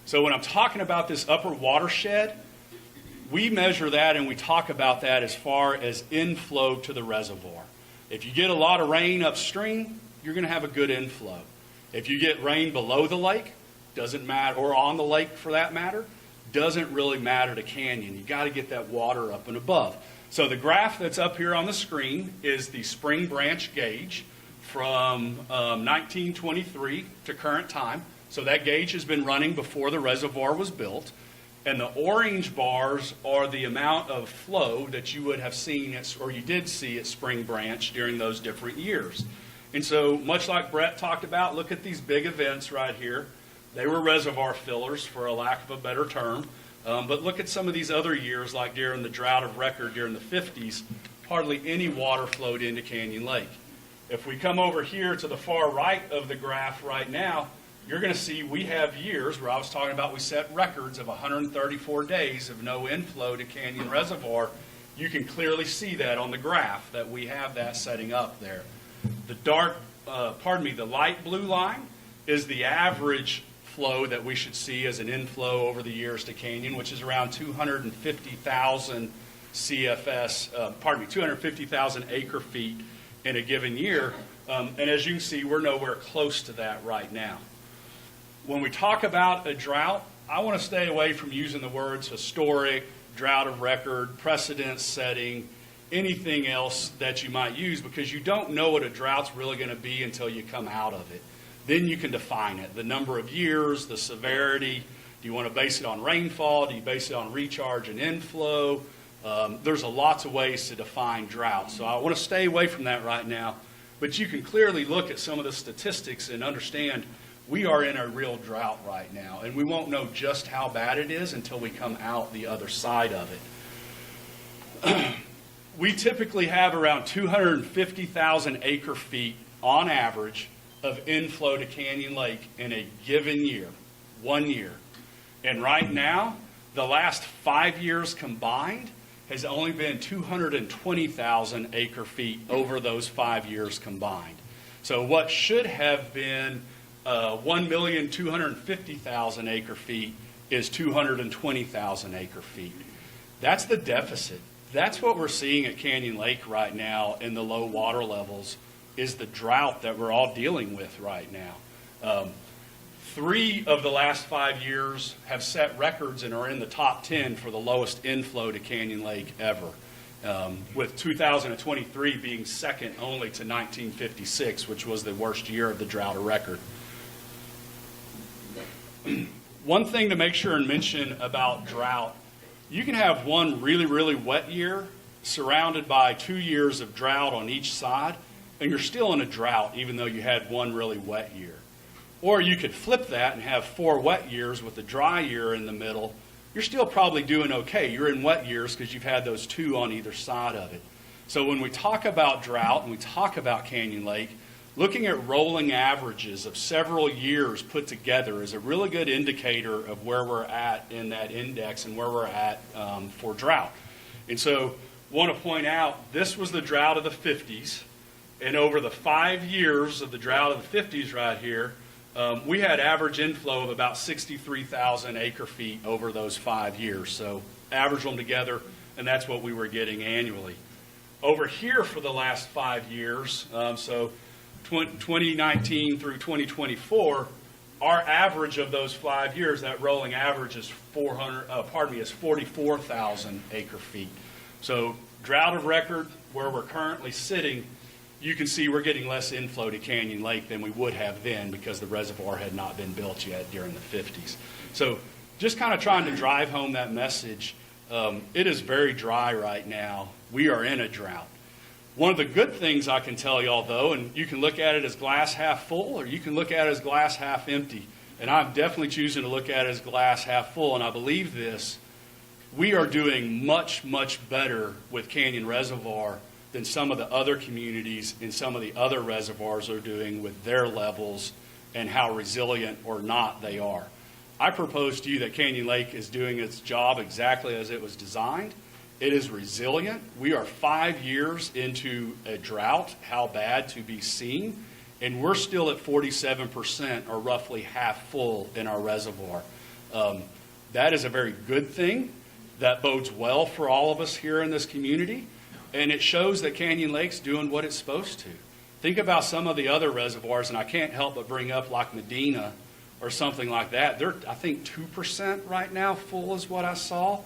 So when I'm talking about this upper watershed, we measure that and we talk about that as far as inflow to the reservoir. If you get a lot of rain upstream, you're going to have a good inflow. If you get rain below the lake, doesn't matter, or on the lake for that matter, doesn't really matter to Canyon. You got to get that water up and above. So the graph that's up here on the screen is the spring branch gauge from 1923 to current time. So that gauge has been running before the reservoir was built. And the orange bars are the amount of flow that you would have seen, or you did see at Spring Branch during those different years. And so much like Brett talked about, look at these big events right here. They were reservoir fillers, for a lack of a better term. But look at some of these other years, like during the drought of record during the 50s, hardly any water flowed into Canyon Lake. If we come over here to the far right of the graph right now, you're going to see we have years where I was talking about we set records of 134 days of no inflow to Canyon Reservoir. You can clearly see that on the graph that we have that setting up there. The light blue line is the average flow that we should see as an inflow over the years to Canyon, which is around 250,000 CFS, 250,000 acre feet in a given year. And as you can see, we're nowhere close to that right now. When we talk about a drought, I want to stay away from using the words historic, drought of record, precedent setting, anything else that you might use, because you don't know what a drought's really going to be until you come out of it. Then you can define it, the number of years, the severity. Do you want to base it on rainfall? Do you base it on recharge and inflow? There's lots of ways to define drought. So I want to stay away from that right now. But you can clearly look at some of the statistics and understand we are in a real drought right now. And we won't know just how bad it is until we come out the other side of it. We typically have around 250,000 acre feet on average of inflow to Canyon Lake in a given year, 1 year. And right now, the last 5 years combined has only been 220,000 acre feet over those 5 years combined. So what should have been 1,250,000 acre feet is 220,000 acre feet. That's the deficit. That's what we're seeing at Canyon Lake right now in the low water levels, is the drought that we're all dealing with right now. 3 of the last 5 years have set records and are in the top 10 for the lowest inflow to Canyon Lake ever, with 2023 being second only to 1956, which was the worst year of the drought of record. One thing to make sure and mention about drought, you can have one really, really wet year surrounded by 2 years of drought on each side, and you're still in a drought even though you had one really wet year. Or you could flip that and have 4 wet years with a dry year in the middle. You're still probably doing okay. You're in wet years because you've had those 2 on either side of it. So when we talk about drought and we talk about Canyon Lake, looking at rolling averages of several years put together is a really good indicator of where we're at in that index and where we're at for drought. And so I want to point out, this was the drought of the 50s. And over the 5 years of the drought of the 50s right here, we had average inflow of about 63,000 acre feet over those 5 years. So average them together, and that's what we were getting annually. Over here for the last 5 years, so 2019 through 2024, our average of those 5 years, that rolling average is 44,000 acre feet. So drought of record, where we're currently sitting, you can see we're getting less inflow to Canyon Lake than we would have then because the reservoir had not been built yet during the 50s. So just kind of trying to drive home that message. It is very dry right now. We are in a drought. One of the good things I can tell y'all, though, and you can look at it as glass half full or you can look at it as glass half empty. And I'm definitely choosing to look at it as glass half full, and I believe this. We are doing much, much better with Canyon Reservoir than some of the other communities and some of the other reservoirs are doing with their levels and how resilient or not they are. I propose to you that Canyon Lake is doing its job exactly as it was designed. It is resilient. We are 5 years into a drought, how bad to be seen, and we're still at 47% or roughly half full in our reservoir. That is a very good thing. That bodes well for all of us here in this community. And it shows that Canyon Lake's doing what it's supposed to. Think about some of the other reservoirs, and I can't help but bring up like Medina or something like that. They're, I think, 2% right now full is what I saw.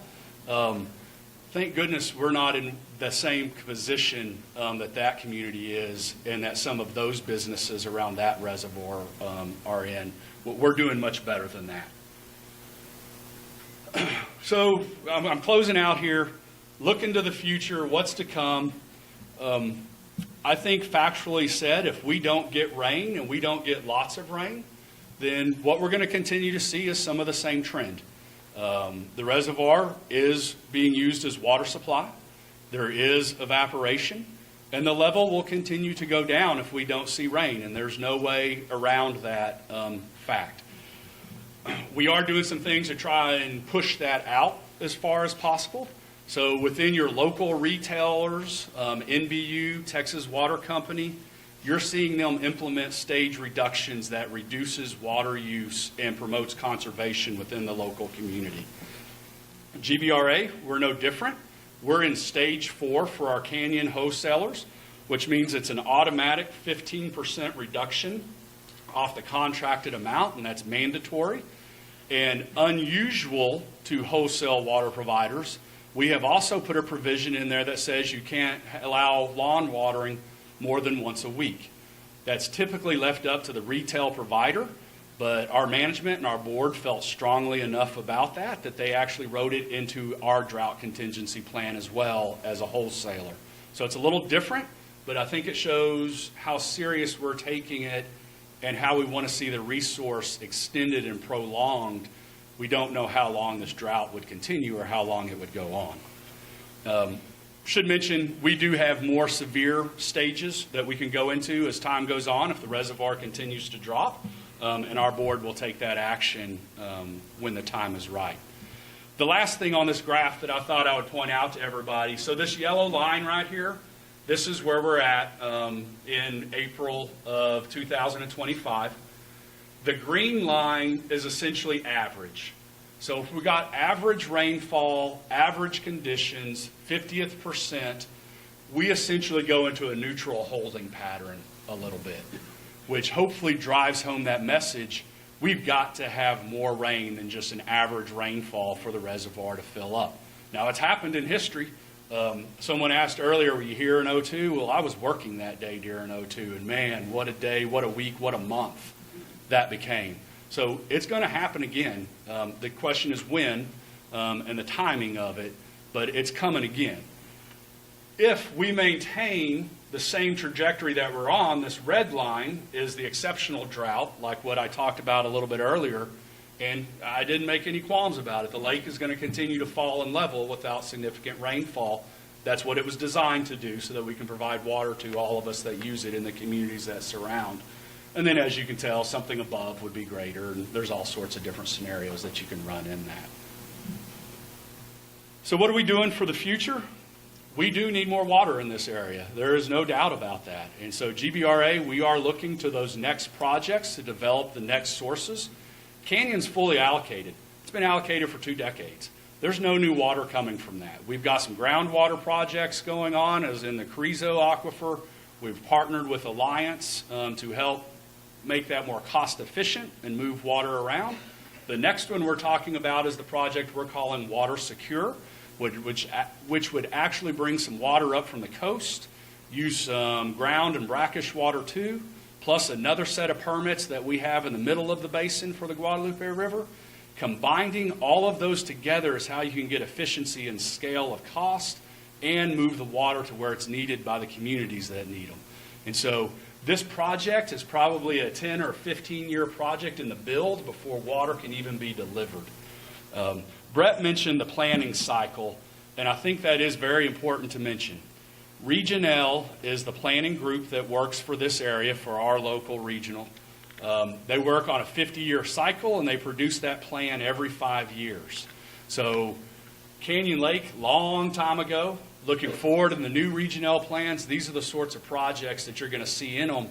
Thank goodness we're not in the same position that community is and that some of those businesses around that reservoir are in. We're doing much better than that. So I'm closing out here. Look into the future, what's to come. I think factually said, if we don't get rain and we don't get lots of rain, then what we're going to continue to see is some of the same trend. The reservoir is being used as water supply. There is evaporation, and the level will continue to go down if we don't see rain, and there's no way around that fact. We are doing some things to try and push that out as far as possible. So within your local retailers, NBU, Texas Water Company, you're seeing them implement stage reductions that reduces water use and promotes conservation within the local community. GBRA, we're no different. We're in stage 4 for our Canyon wholesalers, which means it's an automatic 15% reduction off the contracted amount, and that's mandatory. And unusual to wholesale water providers, we have also put a provision in there that says you can't allow lawn watering more than once a week. That's typically left up to the retail provider, but our management and our board felt strongly enough about that they actually wrote it into our drought contingency plan as well as a wholesaler. So it's a little different, but I think it shows how serious we're taking it and how we want to see the resource extended and prolonged. We don't know how long this drought would continue or how long it would go on. Should mention, we do have more severe stages that we can go into as time goes on if the reservoir continues to drop, and our board will take that action when the time is right. The last thing on this graph that I thought I would point out to everybody, so this yellow line right here, this is where we're at in April of 2025. The green line is essentially average. So if we got average rainfall, average conditions, 50th percent, we essentially go into a neutral holding pattern a little bit, which hopefully drives home that message. We've got to have more rain than just an average rainfall for the reservoir to fill up. Now, it's happened in history. Someone asked earlier, were you here in 02? Well, I was working that day during 02, and man, what a day, what a week, what a month that became. So it's going to happen again. The question is when and the timing of it, but it's coming again. If we maintain the same trajectory that we're on, this red line is the exceptional drought, like what I talked about a little bit earlier, and I didn't make any qualms about it. The lake is going to continue to fall in level without significant rainfall. That's what it was designed to do so that we can provide water to all of us that use it in the communities that surround. And then, as you can tell, something above would be greater, and there's all sorts of different scenarios that you can run in that. So what are we doing for the future? We do need more water in this area. There is no doubt about that. And so GBRA, we are looking to those next projects to develop the next sources. Canyon's fully allocated. It's been allocated for 2 decades. There's no new water coming from that. We've got some groundwater projects going on, as in the Carrizo Aquifer. We've partnered with Alliance to help make that more cost efficient and move water around. The next one we're talking about is the project we're calling Water Secure, which would actually bring some water up from the coast, use some ground and brackish water too, plus another set of permits that we have in the middle of the basin for the Guadalupe River. Combining all of those together is how you can get efficiency and scale of cost and move the water to where it's needed by the communities that need them. And so this project is probably a 10 or 15-year project in the build before water can even be delivered. Brett mentioned the planning cycle, and I think that is very important to mention. Region L is the planning group that works for this area for our local regional. They work on a 50-year cycle, and they produce that plan every 5 years. So Canyon Lake, long time ago, looking forward in the new Region L plans, these are the sorts of projects that you're going to see in them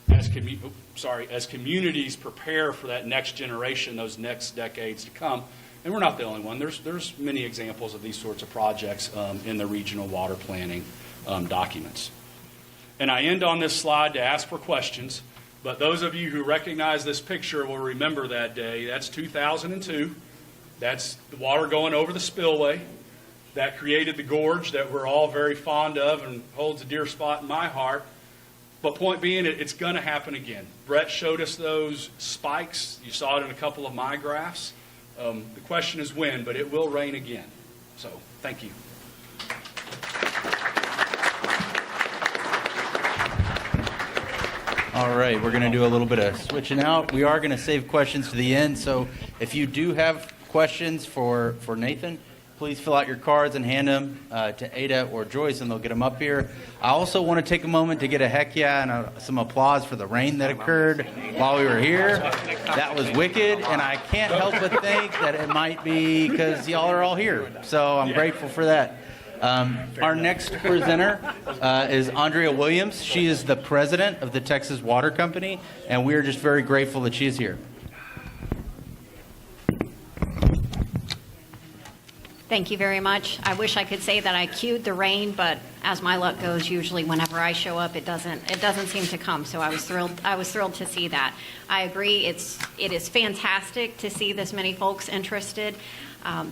as communities prepare for that next generation, those next decades to come. And we're not the only one. There's many examples of these sorts of projects in the regional water planning documents. And I end on this slide to ask for questions, but those of you who recognize this picture will remember that day. That's 2002. That's the water going over the spillway. That created the gorge that we're all very fond of and holds a dear spot in my heart. But point being, it's going to happen again. Brett showed us those spikes. You saw it in a couple of my graphs. The question is when, but it will rain again. So thank you. All right, we're going to do a little bit of switching out. We are going to save questions to the end. So if you do have questions for Nathan, please fill out your cards and hand them to Ada or Joyce, and they'll get them up here. I also want to take a moment to get a heck yeah and some applause for the rain that occurred while we were here. That was wicked, and I can't help but think that it might be because y'all are all here. So I'm grateful for that. Our next presenter is Andrea Williams. She is the president of the Texas Water Company, and we are just very grateful that she is here. Thank you very much. I wish I could say that I cued the rain, but as my luck goes, usually whenever I show up, it doesn't seem to come. So I was thrilled to see that. I agree. It is fantastic to see this many folks interested.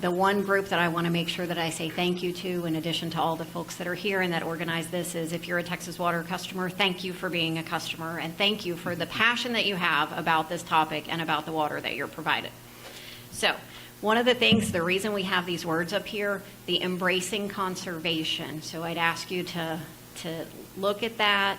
The one group that I want to make sure that I say thank you to, in addition to all the folks that are here and that organize this, is if you're a Texas Water customer, thank you for being a customer, and thank you for the passion that you have about this topic and about the water that you're provided. So one of the things, the reason we have these words up here, the embracing conservation. So I'd ask you to look at that,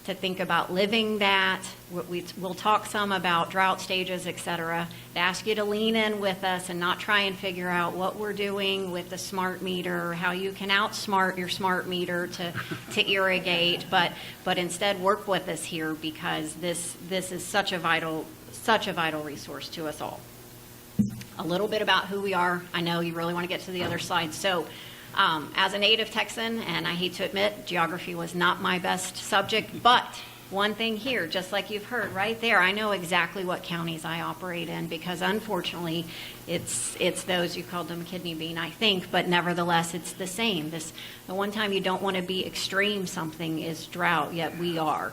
to think about living that. We'll talk some about drought stages, et cetera. I'd ask you to lean in with us and not try and figure out what we're doing with the smart meter, how you can outsmart your smart meter to irrigate, but instead work with us here, because this is such a vital resource to us all. A little bit about who we are. I know you really want to get to the other slide. So as a native Texan, and I hate to admit, geography was not my best subject, but one thing here, just like you've heard right there, I know exactly what counties I operate in, because unfortunately it's those, you called them kidney bean, I think, but nevertheless it's the same. The one time you don't want to be extreme something is drought, yet we are.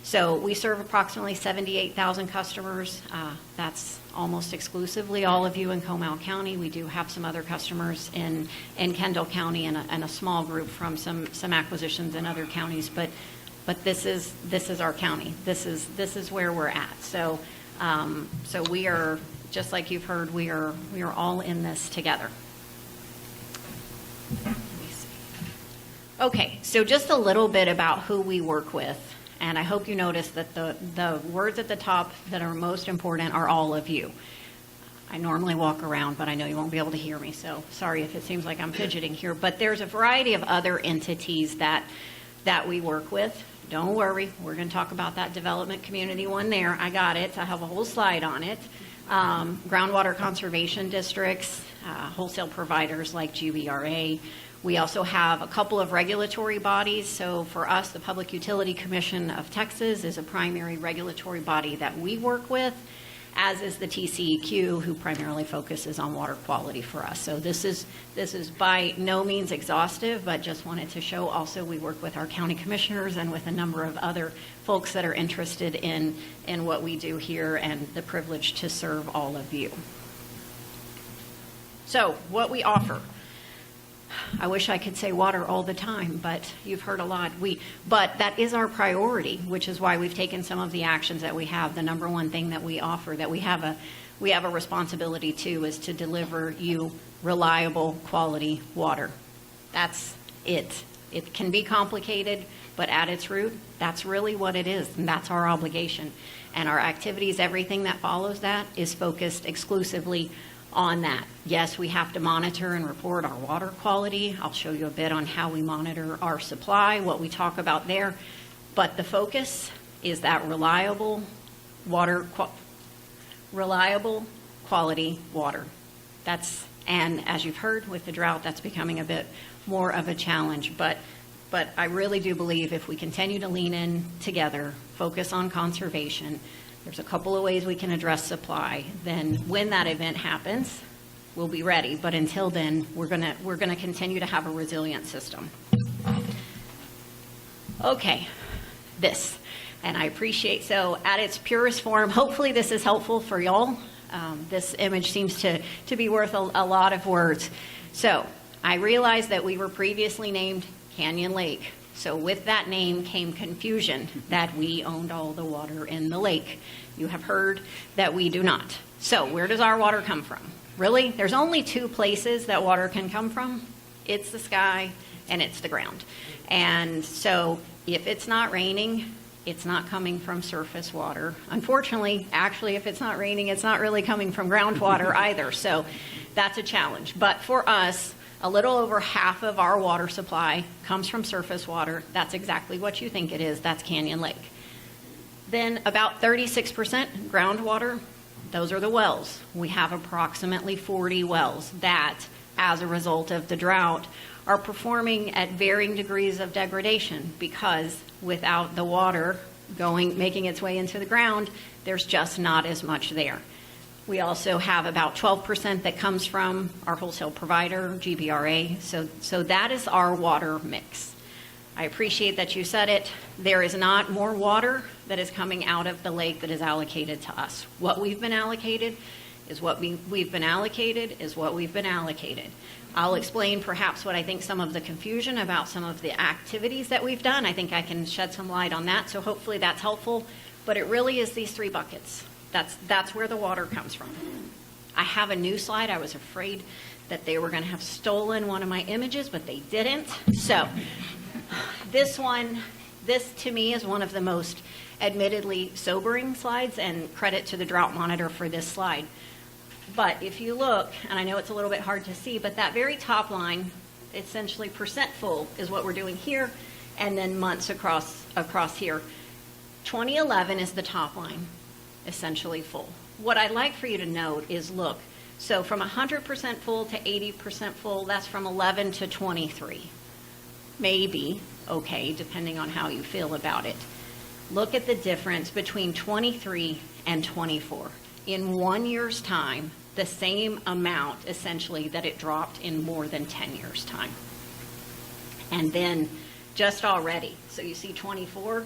So we serve approximately 78,000 customers. That's almost exclusively all of you in Comal County. We do have some other customers in Kendall County and a small group from some acquisitions in other counties. But this is our county. This is where we're at. So we are, just like you've heard, we are all in this together. Let me see. Okay, so just a little bit about who we work with. And I hope you notice that the words at the top that are most important are all of you. I normally walk around, but I know you won't be able to hear me, so sorry if it seems like I'm fidgeting here. But there's a variety of other entities that we work with. Don't worry, we're going to talk about that development community one there. I got it. I have a whole slide on it. Groundwater conservation districts, wholesale providers like GBRA. We also have a couple of regulatory bodies. So for us, the Public Utility Commission of Texas is a primary regulatory body that we work with. as is the TCEQ, who primarily focuses on water quality for us. So this is by no means exhaustive, but just wanted to show also we work with our county commissioners and with a number of other folks that are interested in what we do here, and the privilege to serve all of you. So what we offer. I wish I could say water all the time, but you've heard a lot. But that is our priority, which is why we've taken some of the actions that we have. The number one thing that we offer, that we have a responsibility to, is to deliver you reliable, quality water. That's it. It can be complicated, but at its root, that's really what it is, and that's our obligation. And our activities, everything that follows that, is focused exclusively on that. Yes, we have to monitor and report our water quality. I'll show you a bit on how we monitor our supply, what we talk about there. But the focus is that reliable quality water. And as you've heard with the drought, that's becoming a bit more of a challenge. But I really do believe if we continue to lean in together, focus on conservation, there's a couple of ways we can address supply. Then when that event happens, we'll be ready. But until then, we're gonna continue to have a resilient system. Okay, this. And I appreciate, so at its purest form, hopefully this is helpful for y'all. This image seems to be worth a lot of words. So I realized that we were previously named Canyon Lake. So with that name came confusion that we owned all the water in the lake. You have heard that we do not. So where does our water come from? Really, there's only two places that water can come from. It's the sky and it's the ground. And so if it's not raining, it's not coming from surface water. Unfortunately, actually, if it's not raining, it's not really coming from groundwater either. So that's a challenge. But for us, a little over half of our water supply comes from surface water. That's exactly what you think it is. That's Canyon Lake. Then about 36% groundwater. Those are the wells. We have approximately 40 wells that, as a result of the drought, are performing at varying degrees of degradation, because without the water making its way into the ground, there's just not as much there. We also have about 12% that comes from our wholesale provider, GBRA. So that is our water mix. I appreciate that you said it. There is not more water that is coming out of the lake that is allocated to us. What we've been allocated is what we've been allocated is what we've been allocated. I'll explain perhaps what I think some of the confusion about some of the activities that we've done. I think I can shed some light on that, so hopefully that's helpful. But it really is these three buckets. That's where the water comes from. I have a new slide. I was afraid that they were going to have stolen one of my images, but they didn't. So this to me is one of the most admittedly sobering slides, and credit to the drought monitor for this slide. But if you look, and I know it's a little bit hard to see, but that very top line, essentially percent full, is what we're doing here, and then months across here. 2011 is the top line, essentially full. What I'd like for you to note is, look, so from 100% full to 80% full, that's from 11 to 23. Maybe, okay, depending on how you feel about it. Look at the difference between 23 and 24. In 1 year's time, the same amount, essentially, that it dropped in more than 10 years' time. And then just already, so you see 24,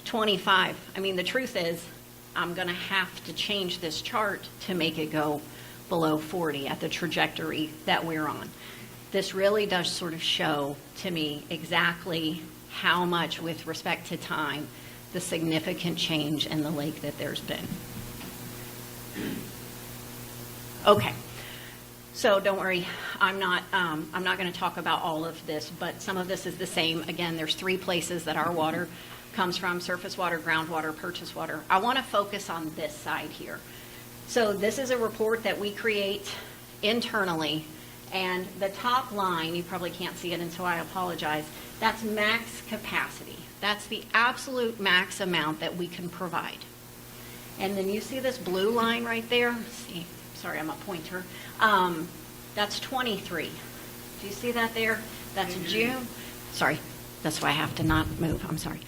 25. I mean, the truth is, I'm going to have to change this chart to make it go below 40 at the trajectory that we're on. This really does sort of show to me exactly how much, with respect to time, the significant change in the lake that there's been. Okay, so don't worry, I'm not going to talk about all of this, but some of this is the same. Again, there's three places that our water comes from: surface water, groundwater, purchased water. I want to focus on this side here. So this is a report that we create internally, and the top line, you probably can't see it, and so I apologize, that's max capacity. That's the absolute max amount that we can provide. And then you see this blue line right there? See, sorry, I'm a pointer. That's 23. Do you see that there? That's June. Sorry, that's why I have to not move. I'm sorry.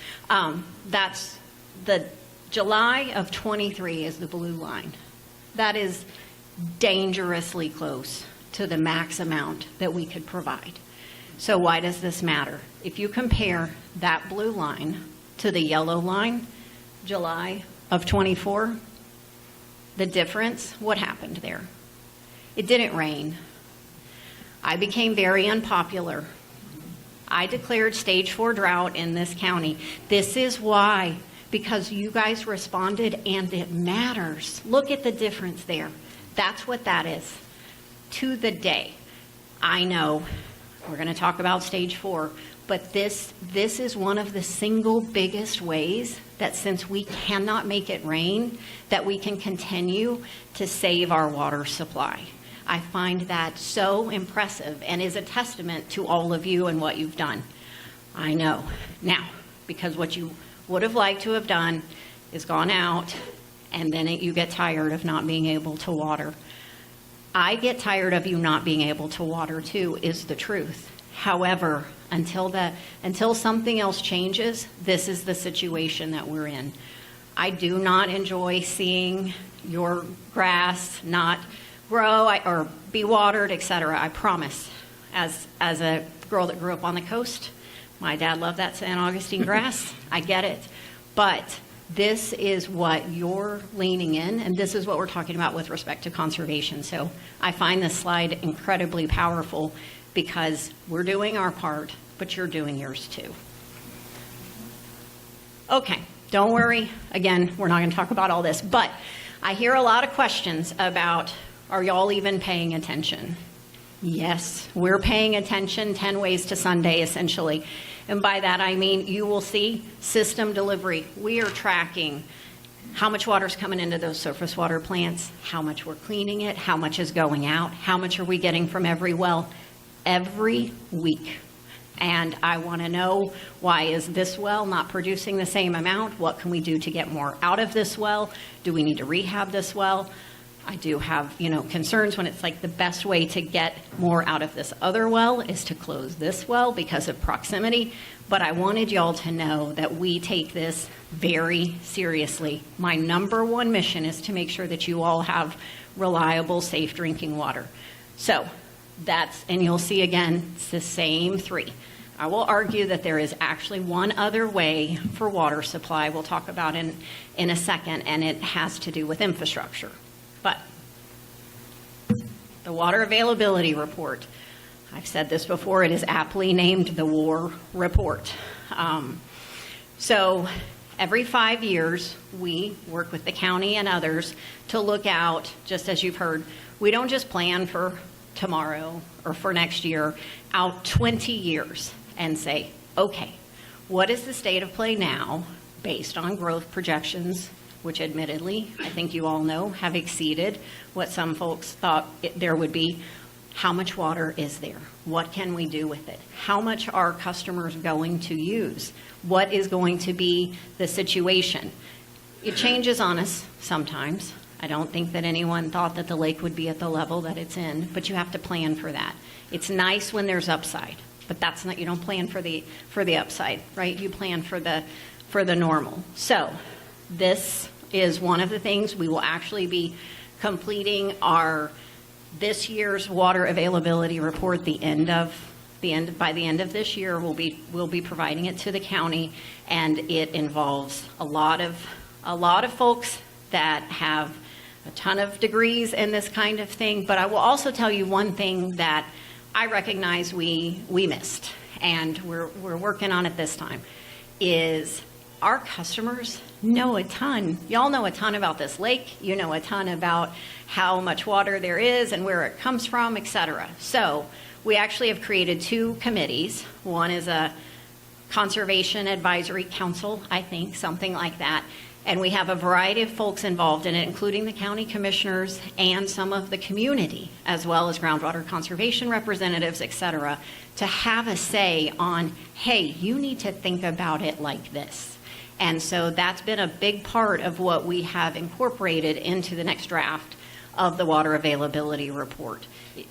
That's the July of 23 is the blue line. That is dangerously close to the max amount that we could provide. So why does this matter? If you compare that blue line to the yellow line, July of 24, the difference, what happened there? It didn't rain. I became very unpopular. I declared stage 4 drought in this county. This is why, because you guys responded and it matters. Look at the difference there. That's what that is. To the day. I know we're going to talk about stage 4, but this is one of the single biggest ways that, since we cannot make it rain, that we can continue to save our water supply. I find that so impressive and is a testament to all of you and what you've done. I know. Now, because what you would have liked to have done is gone out, and then you get tired of not being able to water. I get tired of you not being able to water too, is the truth. However, until something else changes, this is the situation that we're in. I do not enjoy seeing your grass not grow or be watered, etc. I promise. As a girl that grew up on the coast, my dad loved that San Augustine grass. I get it. But this is what you're leaning in, and this is what we're talking about with respect to conservation. So I find this slide incredibly powerful because we're doing our part, but you're doing yours too. Okay, don't worry. Again, we're not going to talk about all this, but I hear a lot of questions about, are y'all even paying attention? Yes, we're paying attention 10 ways to Sunday, essentially. And by that, I mean, you will see system delivery. We are tracking how much water is coming into those surface water plants, how much we're cleaning it, how much is going out, how much are we getting from every well every week. And I want to know, why is this well not producing the same amount? What can we do to get more out of this well? Do we need to rehab this well? I do have, concerns when it's like the best way to get more out of this other well is to close this well because of proximity. But I wanted y'all to know that we take this very seriously. My number one mission is to make sure that you all have reliable, safe drinking water. So and you'll see again, it's the same 3. I will argue that there is actually one other way for water supply we'll talk about in a second, and it has to do with infrastructure. But the Water Availability Report, I've said this before, it is aptly named the WAR Report. So every 5 years, we work with the county and others to look out, just as you've heard, we don't just plan for tomorrow or for next year, out 20 years and say, okay, what is the state of play now based on growth projections, which admittedly, I think you all know, have exceeded what some folks thought there would be. How much water is there? What can we do with it? How much are customers going to use? What is going to be the situation? It changes on us sometimes. I don't think that anyone thought that the lake would be at the level that it's in, but you have to plan for that. It's nice when there's upside, but that's not, you don't plan for the upside, right? You plan for the normal. So this is one of the things we will actually be completing this year's water availability report. By the end of this year, we'll be providing it to the county, and it involves a lot of folks that have a ton of degrees in this kind of thing. But I will also tell you one thing that I recognize we missed, and we're working on it this time, is our customers know a ton. Y'all know a ton about this lake. You know a ton about how much water there is and where it comes from, etc. So we actually have created 2 committees. One is a conservation advisory council, I think, something like that. And we have a variety of folks involved in it, including the county commissioners and some of the community, as well as groundwater conservation representatives, etc., to have a say on, hey, you need to think about it like this. And so that's been a big part of what we have incorporated into the next draft of the water availability report,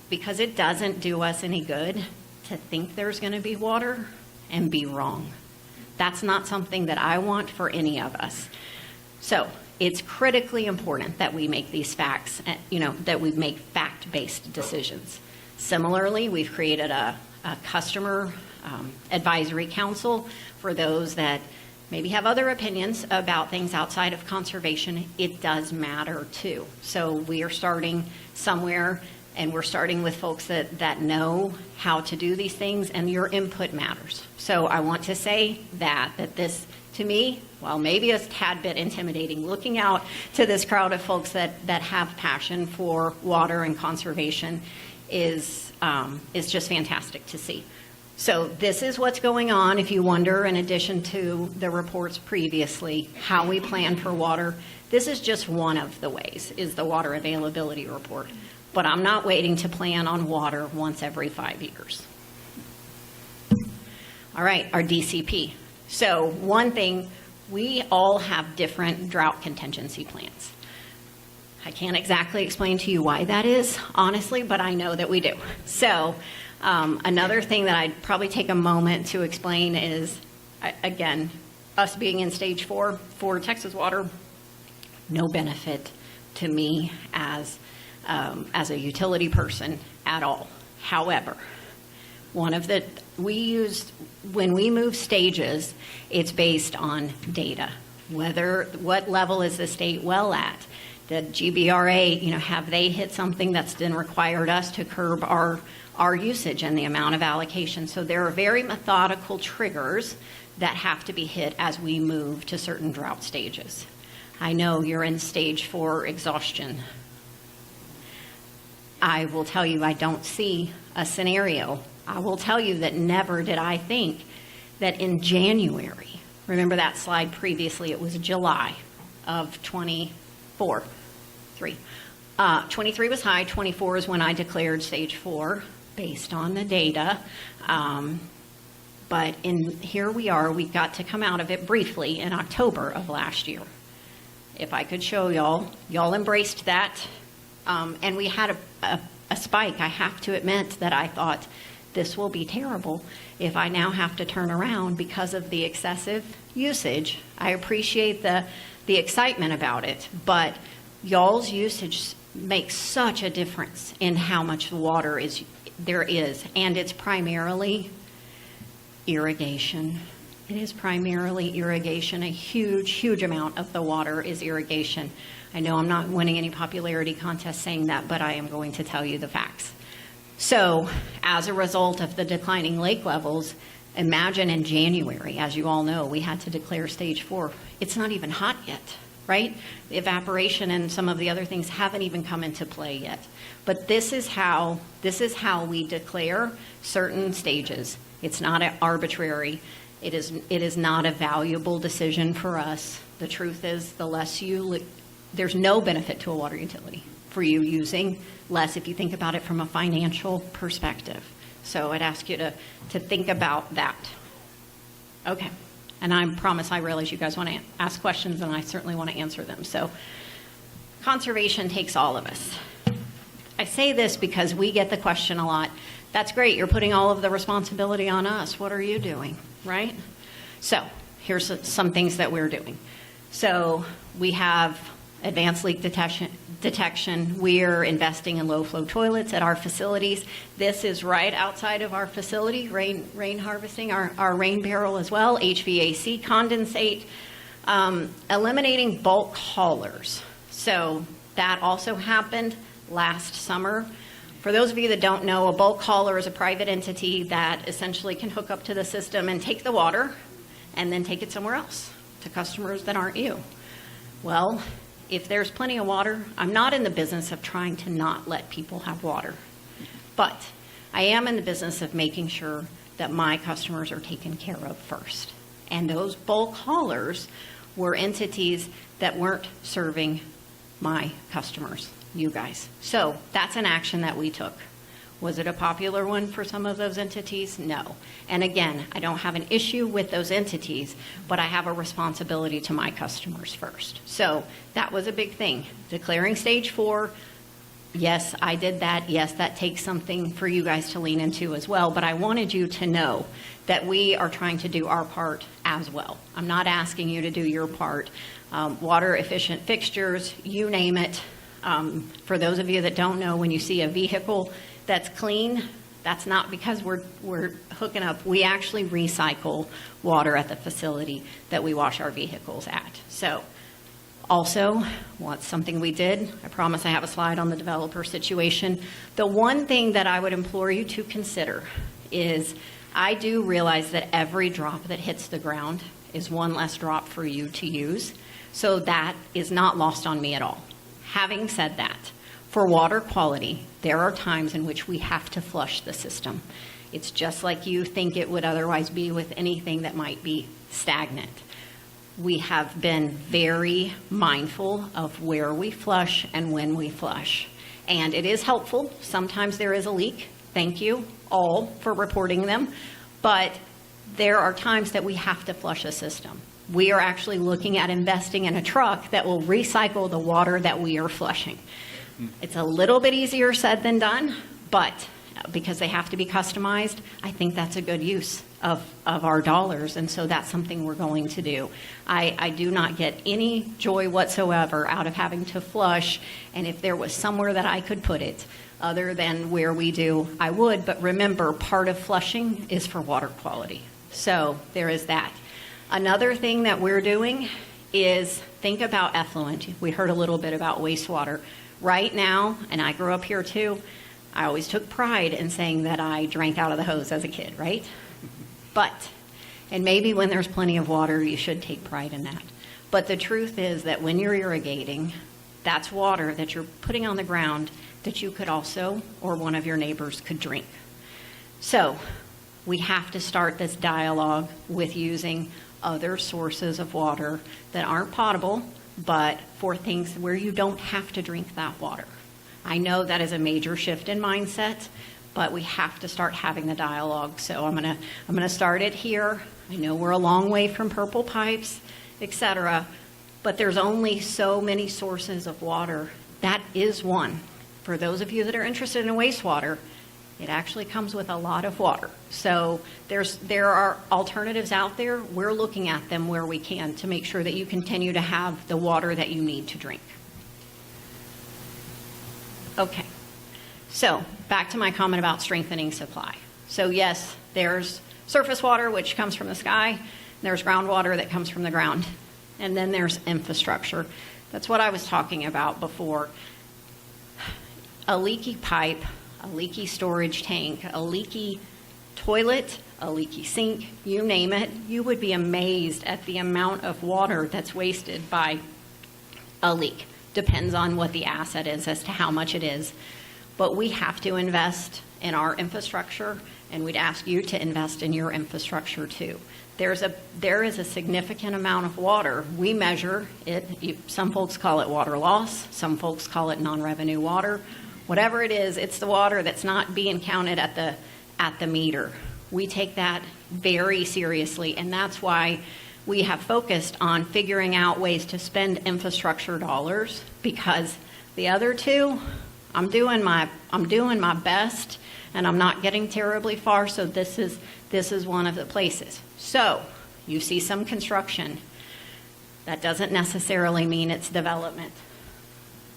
because it doesn't do us any good to think there's going to be water and be wrong. That's not something that I want for any of us. So it's critically important that we make these facts, that we make fact-based decisions. Similarly, we've created a customer advisory council for those that maybe have other opinions about things outside of conservation. It does matter too. So we are starting somewhere, and we're starting with folks that know how to do these things, and your input matters. So I want to say that this, to me, while maybe a tad bit intimidating, looking out to this crowd of folks that have passion for water and conservation is just fantastic to see. So this is what's going on. If you wonder, in addition to the reports previously, how we plan for water, this is just one of the ways, is the water availability report. But I'm not waiting to plan on water once every 5 years. All right, our DCP. So one thing, we all have different drought contingency plans. I can't exactly explain to you why that is, honestly, but I know that we do. So another thing that I'd probably take a moment to explain is, again, us being in stage 4 for Texas Water, no benefit to me as a utility person at all. However, when we move stages, it's based on data. What level is the state well at? The GBRA, have they hit something that's then required us to curb our usage and the amount of allocation? So there are very methodical triggers that have to be hit as we move to certain drought stages. I know you're in stage 4 exhaustion. I will tell you, I don't see a scenario. I will tell you that never did I think that in January, remember that slide previously, it was July of 24. 23 was high, 24 is when I declared stage 4 based on the data. But here we are, we got to come out of it briefly in October of last year. If I could show y'all embraced that. And we had a spike. I have to admit that I thought this will be terrible if I now have to turn around because of the excessive usage. I appreciate the excitement about it, but y'all's usage makes such a difference in how much water there is, and it's primarily irrigation. It is primarily irrigation. A huge, huge amount of the water is irrigation. I know I'm not winning any popularity contest saying that, but I am going to tell you the facts. So, as a result of the declining lake levels, imagine in January, as you all know, we had to declare stage 4. It's not even hot yet, right? The evaporation and some of the other things haven't even come into play yet. But this is how we declare certain stages. It's not arbitrary. It is not a valuable decision for us. The truth is, there's no benefit to a water utility for you using less if you think about it from a financial perspective. So I'd ask you to think about that. Okay. And I promise I realize you guys want to ask questions, and I certainly want to answer them. So conservation takes all of us. I say this because we get the question a lot. That's great. You're putting all of the responsibility on us. What are you doing, right? So here's some things that we're doing. So we have advanced leak detection. We're investing in low-flow toilets at our facilities. This is right outside of our facility, rain harvesting, our rain barrel as well, HVAC condensate, eliminating bulk haulers. So that also happened last summer. For those of you that don't know, a bulk hauler is a private entity that essentially can hook up to the system and take the water and then take it somewhere else to customers that aren't you. Well, if there's plenty of water, I'm not in the business of trying to not let people have water. But I am in the business of making sure that my customers are taken care of first. And those bulk haulers were entities that weren't serving my customers, you guys. So that's an action that we took. Was it a popular one for some of those entities? No. And again, I don't have an issue with those entities, but I have a responsibility to my customers first. So that was a big thing. Declaring stage 4, yes, I did that. Yes, that takes something for you guys to lean into as well. But I wanted you to know that we are trying to do our part as well. I'm not asking you to do your part. Water efficient fixtures, you name it. For those of you that don't know, when you see a vehicle that's clean, that's not because we're hooking up. We actually recycle water at the facility that we wash our vehicles at. So also, what's something we did, I promise I have a slide on the developer situation. The one thing that I would implore you to consider is I do realize that every drop that hits the ground is one less drop for you to use. So that is not lost on me at all. Having said that, for water quality, there are times in which we have to flush the system. It's just like you think it would otherwise be with anything that might be stagnant. We have been very mindful of where we flush and when we flush. And it is helpful. Sometimes there is a leak. Thank you all for reporting them. But there are times that we have to flush a system. We are actually looking at investing in a truck that will recycle the water that we are flushing. It's a little bit easier said than done, but because they have to be customized, I think that's a good use of our dollars, and so that's something we're going to do. I do not get any joy whatsoever out of having to flush, and if there was somewhere that I could put it other than where we do, I would, but remember, part of flushing is for water quality. So there is that. Another thing that we're doing is think about effluent. We heard a little bit about wastewater. Right now, and I grew up here too, I always took pride in saying that I drank out of the hose as a kid, right? But, and maybe when there's plenty of water, you should take pride in that. But the truth is that when you're irrigating, that's water that you're putting on the ground that you could also, or one of your neighbors could drink. So we have to start this dialogue with using other sources of water that aren't potable, but for things where you don't have to drink that water. I know that is a major shift in mindset, but we have to start having the dialogue. So I'm gonna start it here. I know we're a long way from purple pipes, etc., but there's only so many sources of water. That is one. For those of you that are interested in wastewater, it actually comes with a lot of water. So there are alternatives out there. We're looking at them where we can to make sure that you continue to have the water that you need to drink. Okay, so back to my comment about strengthening supply. So yes, there's surface water, which comes from the sky. There's groundwater that comes from the ground. And then there's infrastructure. That's what I was talking about before. A leaky pipe, a leaky storage tank, a leaky toilet, a leaky sink, you name it, you would be amazed at the amount of water that's wasted by a leak. Depends on what the asset is as to how much it is. But we have to invest in our infrastructure, and we'd ask you to invest in your infrastructure too. There is a significant amount of water. We measure it. Some folks call it water loss. Some folks call it non-revenue water. Whatever it is, it's the water that's not being counted at the meter. We take that very seriously, and that's why we have focused on figuring out ways to spend infrastructure dollars, because the other two, I'm doing my best, and I'm not getting terribly far. So this is one of the places. So you see some construction. That doesn't necessarily mean it's development.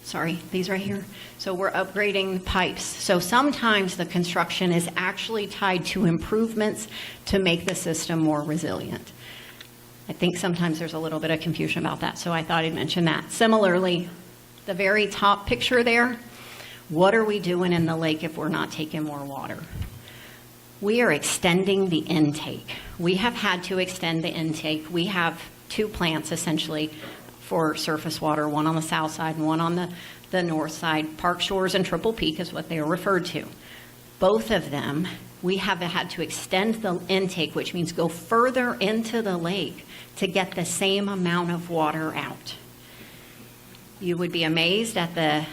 Sorry, these right here. So we're upgrading pipes. So sometimes the construction is actually tied to improvements to make the system more resilient. I think sometimes there's a little bit of confusion about that, so I thought I'd mention that. Similarly, the very top picture there, what are we doing in the lake if we're not taking more water? We are extending the intake. We have had to extend the intake. We have two plants essentially for surface water, one on the south side and one on the north side. Park Shores and Triple Peak is what they are referred to. Both of them, we have had to extend the intake, which means go further into the lake to get the same amount of water out. You would be amazed at the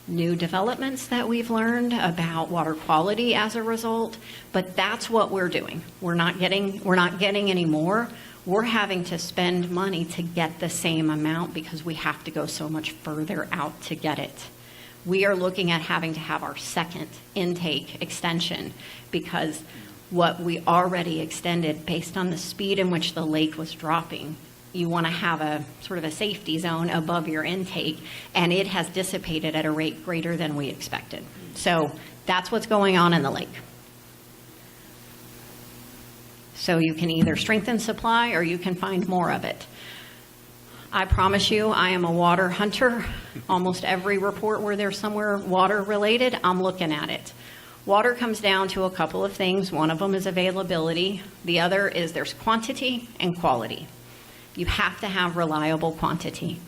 new developments that we've learned about water quality as a result, but that's what we're doing. We're not getting any more. We're having to spend money to get the same amount because we have to go so much further out to get it. we are looking at having to have our second intake extension because what we already extended based on the speed in which the lake was dropping, you want to have a sort of a safety zone above your intake, and it has dissipated at a rate greater than we expected. So that's what's going on in the lake. So you can either strengthen supply or you can find more of it. I promise you, I am a water hunter. Almost every report where there's somewhere water related, I'm looking at it. Water comes down to a couple of things. One of them is availability. The other is there's quantity and quality. You have to have reliable quantity.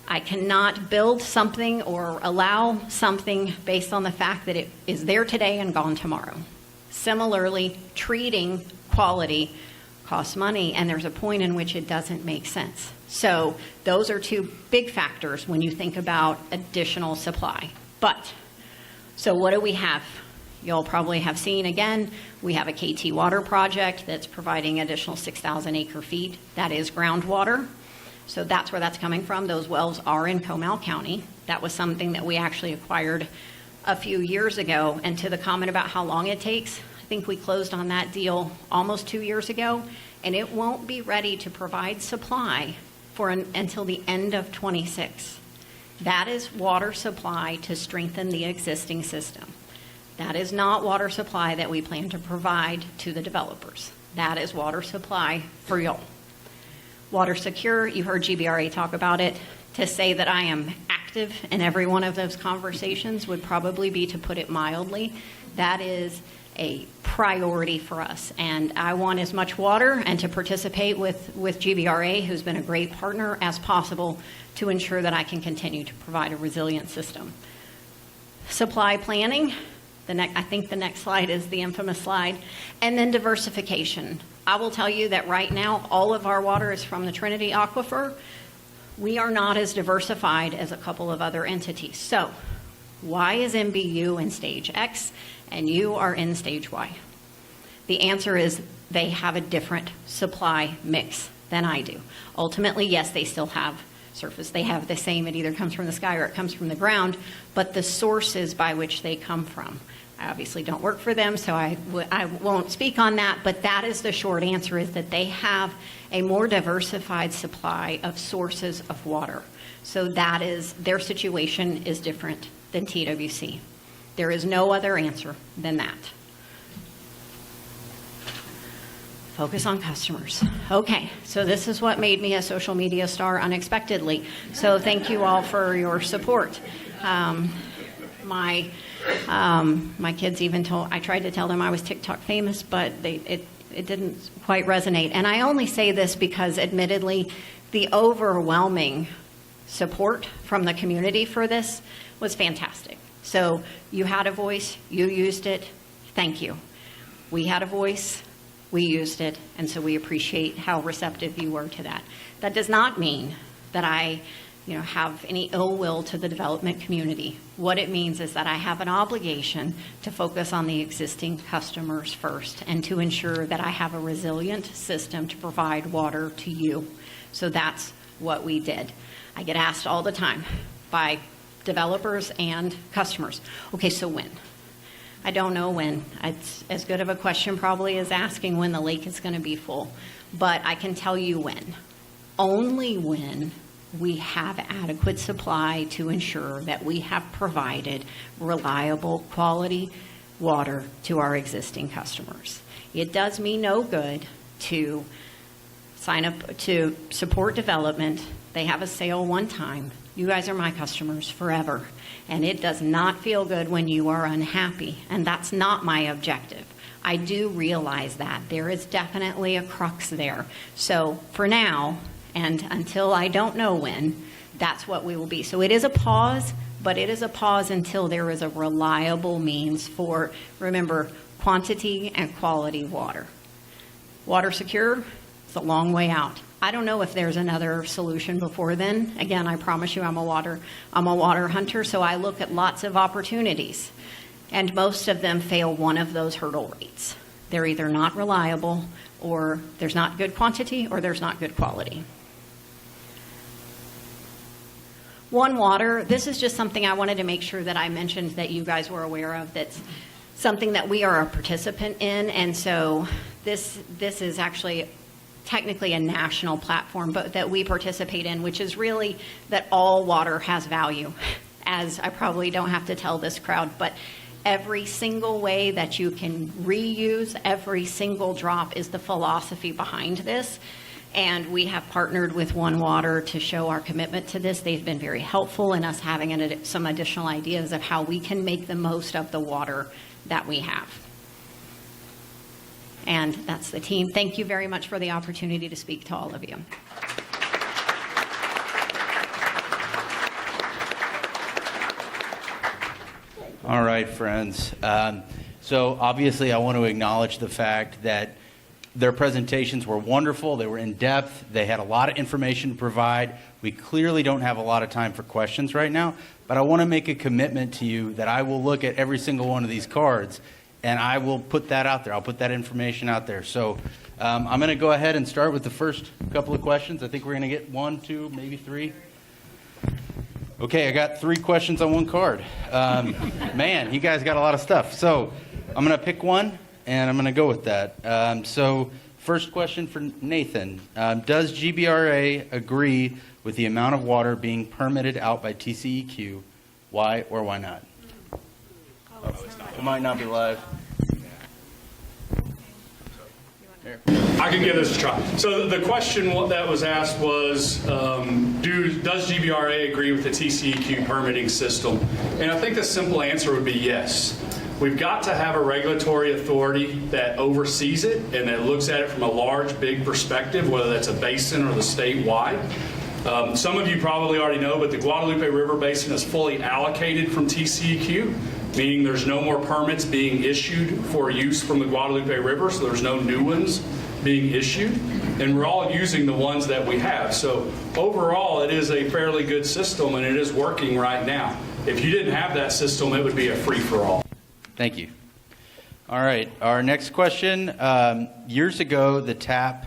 I cannot build something or allow something based on the fact that it is there today and gone tomorrow. Similarly, treating quality costs money, and there's a point in which it doesn't make sense. So those are two big factors when you think about additional supply. But, so what do we have? You'll probably have seen again, we have a KT water project that's providing additional 6,000 acre feet. That is groundwater. So that's where that's coming from. Those wells are in Comal County. That was something that we actually acquired a few years ago. And to the comment about how long it takes, I think we closed on that deal almost 2 years ago, and it won't be ready to provide supply until the end of 26. That is water supply to strengthen the existing system. That is not water supply that we plan to provide to the developers. That is water supply for y'all. Water secure, you heard GBRA talk about it. To say that I am active in every one of those conversations would probably be to put it mildly. That is a priority for us, and I want as much water and to participate with GBRA, who's been a great partner, as possible to ensure that I can continue to provide a resilient system. Supply planning, I think the next slide is the infamous slide, and then diversification. I will tell you that right now all of our water is from the Trinity Aquifer. We are not as diversified as a couple of other entities. So why is MBU in stage X and you are in stage Y? The answer is they have a different supply mix than I do. Ultimately, yes, they still have surface. They have the same, it either comes from the sky or it comes from the ground, but the sources by which they come from. I obviously don't work for them, so I won't speak on that, but that is the short answer, is that they have a more diversified supply of sources of water. So that is, their situation is different than TWC. There is no other answer than that. Focus on customers. Okay, so this is what made me a social media star unexpectedly. So thank you all for your support. My kids even I tried to tell them I was TikTok famous, but it didn't quite resonate. And I only say this because, admittedly, the overwhelming support from the community for this was fantastic. So you had a voice, you used it, thank you. We had a voice, we used it, and so we appreciate how receptive you were to that. That does not mean that I have any ill will to the development community. What it means is that I have an obligation to focus on the existing customers first and to ensure that I have a resilient system to provide water to you. So that's what we did. I get asked all the time by developers and customers, okay, so when? I don't know when. It's as good of a question probably as asking when the lake is going to be full, but I can tell you when. Only when we have adequate supply to ensure that we have provided reliable, quality water to our existing customers. It does me no good to sign up to support development. They have a sale one time. You guys are my customers forever. And it does not feel good when you are unhappy. And that's not my objective. I do realize that. There is definitely a crux there. So for now, and until I don't know when, that's what we will be. So it is a pause, but it is a pause until there is a reliable means for, remember, quantity and quality water. Water secure, it's a long way out. I don't know if there's another solution before then. Again, I promise you I'm a water hunter, so I look at lots of opportunities, and most of them fail one of those hurdle rates. They're either not reliable, or there's not good quantity, or there's not good quality. One Water, this is just something I wanted to make sure that I mentioned that you guys were aware of. That's something that we are a participant in, and so this is actually technically a national platform, but that we participate in, which is really that all water has value. As I probably don't have to tell this crowd, but every single way that you can reuse every single drop is the philosophy behind this. And we have partnered with One Water to show our commitment to this. They've been very helpful in us having some additional ideas of how we can make the most of the water that we have. And that's the team. Thank you very much for the opportunity to speak to all of you. All right, friends. So obviously I want to acknowledge the fact that their presentations were wonderful. They were in depth. They had a lot of information to provide. We clearly don't have a lot of time for questions right now, but I want to make a commitment to you that I will look at every single one of these cards and I will put that out there. I'll put that information out there. So I'm going to go ahead and start with the first couple of questions. I think we're going to get 1, 2, maybe 3. Okay, I got 3 questions on one card. Man, you guys got a lot of stuff. So I'm going to pick one, and I'm going to go with that. So first question for Nathan. Does GBRA agree with the amount of water being permitted out by TCEQ? Why or why not? It might not be live. I can give this a try. So the question that was asked was, does GBRA agree with the TCEQ permitting system? And I think the simple answer would be yes. We've got to have a regulatory authority that oversees it and that looks at it from a large, big perspective, whether that's a basin or the statewide. Some of you probably already know, but the Guadalupe River Basin is fully allocated from TCEQ, meaning there's no more permits being issued for use from the Guadalupe River, so there's no new ones being issued, and we're all using the ones that we have. So overall, it is a fairly good system, and it is working right now. If you didn't have that system, it would be a free-for-all. Thank you. All right, our next question. Years ago, the TAP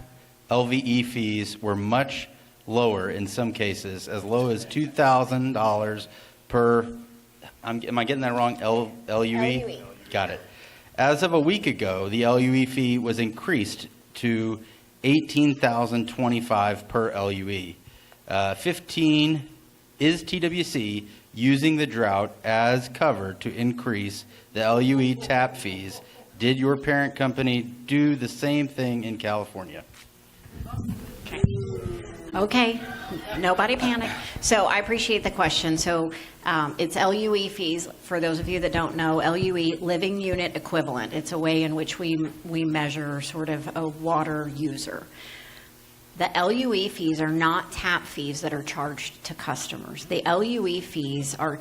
LVE fees were much lower in some cases, as low as $2,000 per, am I getting that wrong, LUE? LUE. Got it. As of a week ago, the LUE fee was increased to $18,025 per LUE. 15, is TWC using the drought as cover to increase the LUE tap fees? Did your parent company do the same thing in California? Okay, nobody panic. So I appreciate the question. So it's LUE fees. For those of you that don't know, LUE, living unit equivalent. It's a way in which we measure sort of a water user. The LUE fees are not tap fees that are charged to customers. The LUE fees are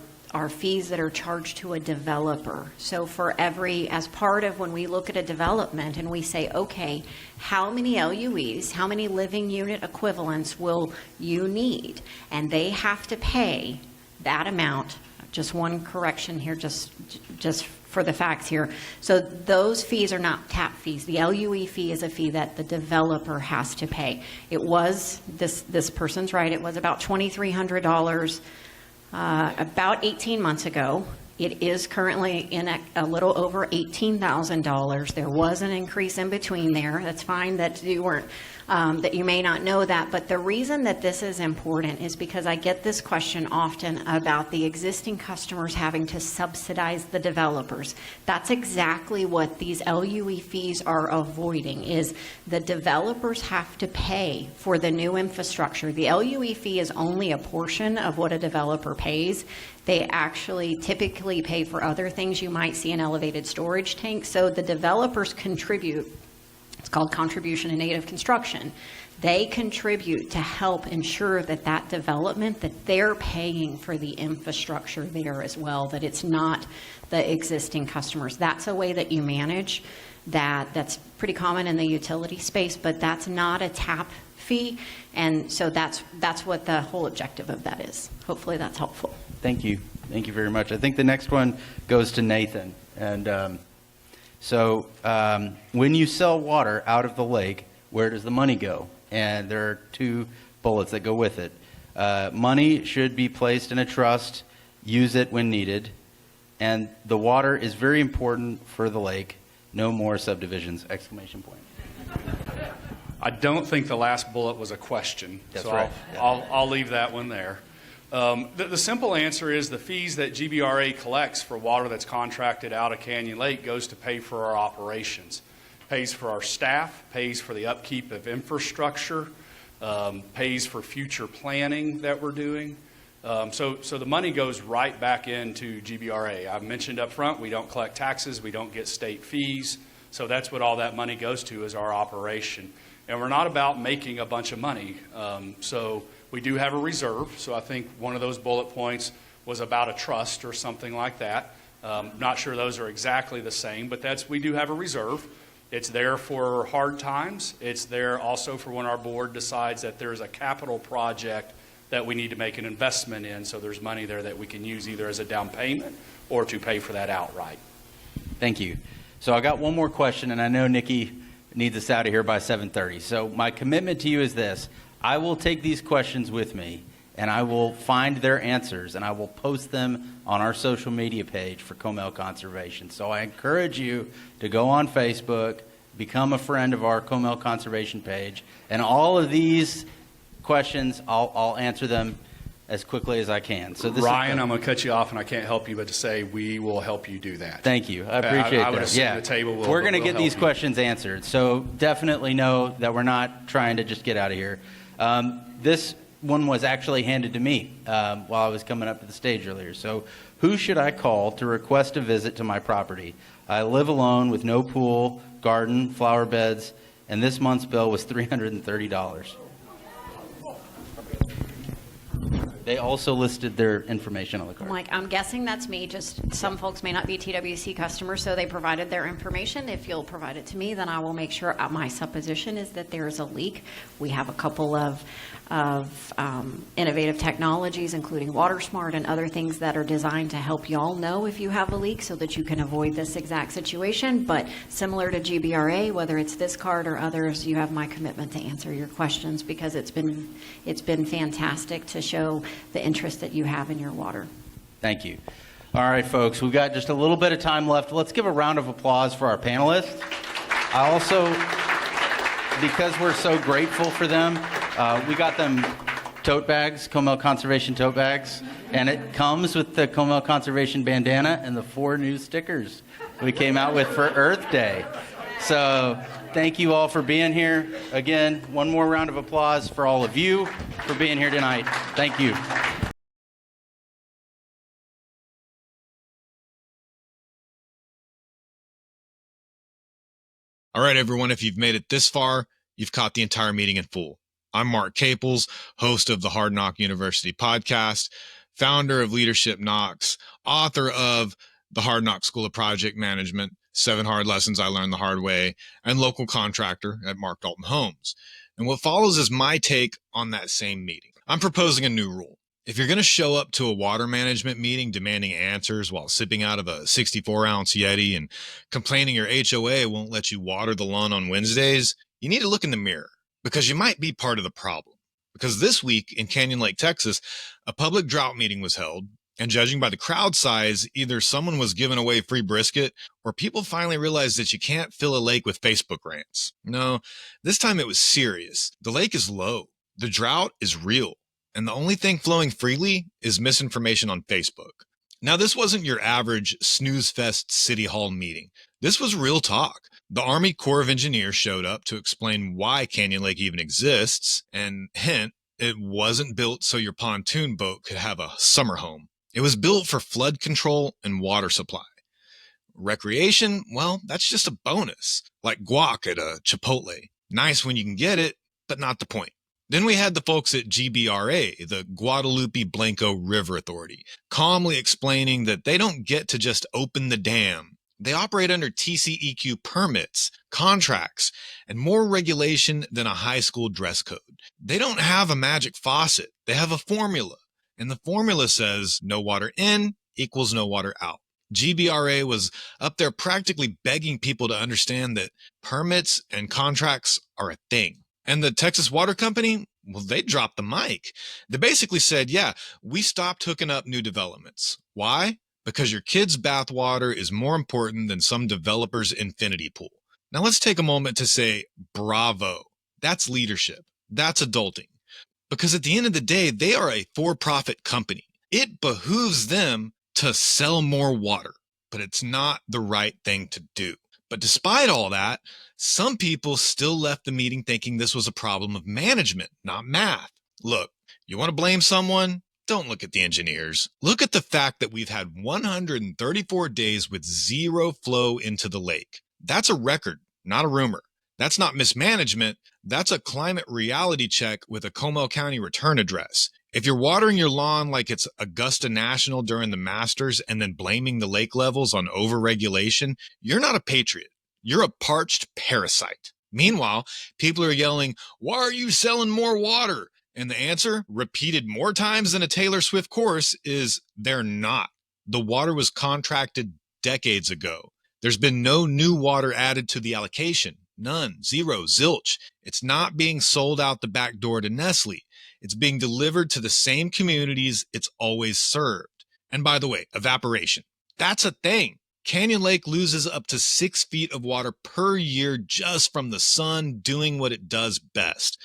fees that are charged to a developer. So for as part of when we look at a development and we say, okay, how many LUEs, how many living unit equivalents will you need? And they have to pay that amount. Just one correction here, just for the facts here. So those fees are not tap fees. The LUE fee is a fee that the developer has to pay. It was, this person's right, it was about $2,300 about 18 months ago. It is currently in a little over $18,000. There was an increase in between there. That's fine that you weren't, that you may not know that. But the reason that this is important is because I get this question often about the existing customers having to subsidize the developers. That's exactly what these LUE fees are avoiding, is the developers have to pay for the new infrastructure. The LUE fee is only a portion of what a developer pays. They actually typically pay for other things. You might see an elevated storage tank. So the developers contribute. It's called contribution in aid of construction. They contribute to help ensure that that development, that they're paying for the infrastructure there as well, that it's not the existing customers. That's a way that you manage that. That's pretty common in the utility space, but that's not a tap fee. And so that's what the whole objective of that is. Hopefully that's helpful. Thank you. Thank you very much. I think the next one goes to Nathan. And so when you sell water out of the lake, where does the money go? And there are 2 bullets that go with it. Money should be placed in a trust, use it when needed, and the water is very important for the lake. No more subdivisions! Exclamation point. I don't think the last bullet was a question, That's so right. I'll leave that one there. The simple answer is the fees that GBRA collects for water that's contracted out of Canyon Lake goes to pay for our operations, pays for our staff, pays for the upkeep of infrastructure, pays for future planning that we're doing. So the money goes right back into GBRA. I've mentioned up front, we don't collect taxes, we don't get state fees, so that's what all that money goes to is our operation. And we're not about making a bunch of money. So we do have a reserve, so I think one of those bullet points was about a trust or something like that. Not sure those are exactly the same, but we do have a reserve. It's there for hard times. It's there also for when our board decides that there's a capital project that we need to make an investment in, so there's money there that we can use either as a down payment or to pay for that outright. Thank you. So I got one more question, and I know Nikki needs us out of here by 7:30. So my commitment to you is this. I will take these questions with me, and I will find their answers, and I will post them on our social media page for Comel Conservation. So I encourage you to go on Facebook, become a friend of our Comel Conservation page, and all of these questions, I'll answer them as quickly as I can. So Ryan, I'm going to cut you off, and I can't help you but to say we will help you do that. Thank you. I appreciate that. I would assume the table will. We're going to get these help you. questions answered. So definitely know that we're not trying to just get out of here. This one was actually handed to me while I was coming up to the stage earlier. So who should I call to request a visit to my property? I live alone with no pool, garden, flower beds, and this month's bill was $330. They also listed their information on the card. Mike, I'm guessing that's me. Just some folks may not be TWC customers, so they provided their information. If you'll provide it to me, then I will make sure. My supposition is that there is a leak. We have a couple of innovative technologies, including WaterSmart and other things that are designed to help y'all know if you have a leak so that you can avoid this exact situation. But similar to GBRA, whether it's this card or others, you have my commitment to answer your questions because it's been fantastic to show the interest that you have in your water. Thank you. All right, folks, we've got just a little bit of time left. Let's give a round of applause for our panelists. I also, because we're so grateful for them, we got them tote bags, Comel Conservation tote bags, and it comes with the Comel Conservation bandana and the 4 new stickers we came out with for Earth Day. So thank you all for being here. Again, one more round of applause for all of you for being here tonight. Thank you. All right, everyone, if you've made it this far, you've caught the entire meeting in full. I'm Mark Caples, host of the Hard Knock University podcast, founder of Leadership Knocks, author of the Hard Knock School of Project Management, 7 Hard Lessons I Learned the Hard Way, and local contractor at Mark Dalton Homes. And what follows is my take on that same meeting. I'm proposing a new rule. If you're going to show up to a water management meeting demanding answers while sipping out of a 64-ounce Yeti and complaining your HOA won't let you water the lawn on Wednesdays, you need to look in the mirror because you might be part of the problem. Because this week in Canyon Lake, Texas, a public drought meeting was held, and judging by the crowd size, either someone was giving away free brisket or people finally realized that you can't fill a lake with Facebook rants. No, this time it was serious. The lake is low. The drought is real. And the only thing flowing freely is misinformation on Facebook. Now, this wasn't your average snooze fest city hall meeting. This was real talk. The Army Corps of Engineers showed up to explain why Canyon Lake even exists. And hint, it wasn't built so your pontoon boat could have a summer home. It was built for flood control and water supply. Recreation, well, that's just a bonus. Like guac at a Chipotle. Nice when you can get it, but not the point. Then we had the folks at GBRA, the Guadalupe-Blanco River Authority, calmly explaining that they don't get to just open the dam. They operate under TCEQ permits, contracts, and more regulation than a high school dress code. They don't have a magic faucet. They have a formula. And the formula says no water in equals no water out. GBRA was up there practically begging people to understand that permits and contracts are a thing. And the Texas Water Company, Well, they dropped the mic. They basically said, yeah, we stopped hooking up new developments. Why? Because your kid's bathwater is more important than some developer's infinity pool. Now let's take a moment to say bravo. That's leadership. That's adulting. Because at the end of the day, they are a for-profit company. It behooves them to sell more water, but it's not the right thing to do. But despite all that, some people still left the meeting thinking this was a problem of management, not math. Look, you want to blame someone? Don't look at the engineers. Look at the fact that we've had 134 days with zero flow into the lake. That's a record, not a rumor. That's not mismanagement. That's a climate reality check with a Comal County return address. If you're watering your lawn like it's Augusta National during the Masters and then blaming the lake levels on overregulation, you're not a patriot. You're a parched parasite. Meanwhile, people are yelling, "Why are you selling more water?" And the answer, repeated more times than a Taylor Swift chorus, is they're not. The water was contracted decades ago. There's been no new water added to the allocation. None. Zero. Zilch. It's not being sold out the back door to Nestle. It's being delivered to the same communities it's always served. And by the way, evaporation. That's a thing. Canyon Lake loses up to 6 feet of water per year just from the sun doing what it does best,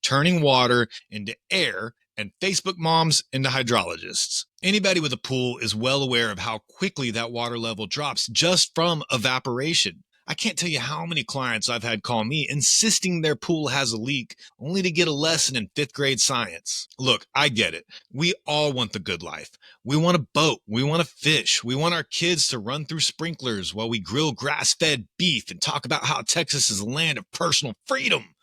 turning water into air and Facebook moms into hydrologists. Anybody with a pool is well aware of how quickly that water level drops just from evaporation. I can't tell you how many clients I've had call me insisting their pool has a leak only to get a lesson in 5th grade science. Look, I get it. We all want the good life. We want a boat. We want to fish. We want our kids to run through sprinklers while we grill grass-fed beef and talk about how Texas is a land of personal freedom.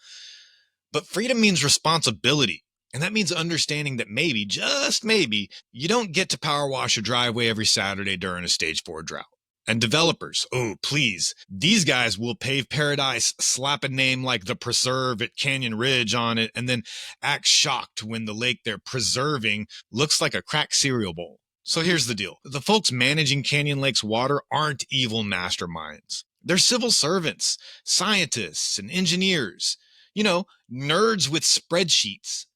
But freedom means responsibility. And that means understanding that maybe, just maybe, you don't get to power wash your driveway every Saturday during a stage 4 drought. And developers, oh, please, these guys will pave paradise, slap a name like the Preserve at Canyon Ridge on it, and then act shocked when the lake they're preserving looks like a cracked cereal bowl. So here's the deal. The folks managing Canyon Lake's water aren't evil masterminds. They're civil servants, scientists, and engineers. You know, nerds with spreadsheets.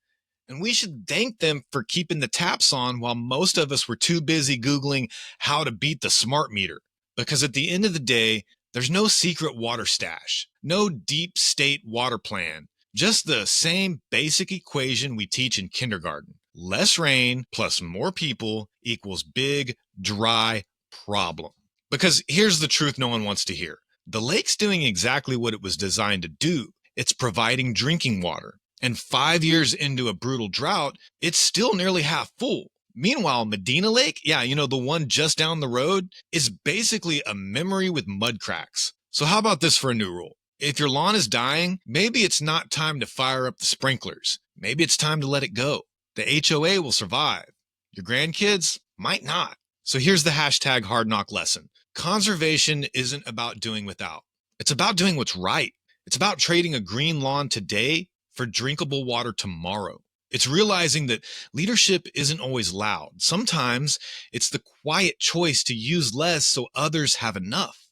And we should thank them for keeping the taps on while most of us were too busy Googling how to beat the smart meter. Because at the end of the day, there's no secret water stash, no deep state water plan, just the same basic equation we teach in kindergarten. Less rain plus more people equals big, dry problem. Because here's the truth no one wants to hear. The lake's doing exactly what it was designed to do. It's providing drinking water. And 5 years into a brutal drought, it's still nearly half full. Meanwhile, Medina Lake, the one just down the road, is basically a memory with mud cracks. So how about this for a new rule? If your lawn is dying, maybe it's not time to fire up the sprinklers. Maybe it's time to let it go. The HOA will survive. Your grandkids might not. So here's the hashtag hard knock lesson. Conservation isn't about doing without. It's about doing what's right. It's about trading a green lawn today for drinkable water tomorrow. It's realizing that leadership isn't always loud. Sometimes it's the quiet choice to use less so others have enough.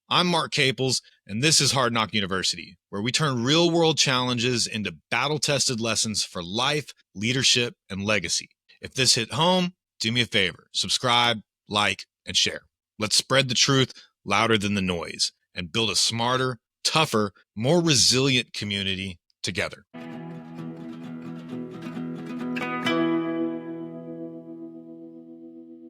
I'm Mark Caples, and this is Hard Knock University, where we turn real-world challenges into battle-tested lessons for life, leadership, and legacy. If this hit home, do me a favor. Subscribe, like, and share. Let's spread the truth louder than the noise and build a smarter, tougher, more resilient community together.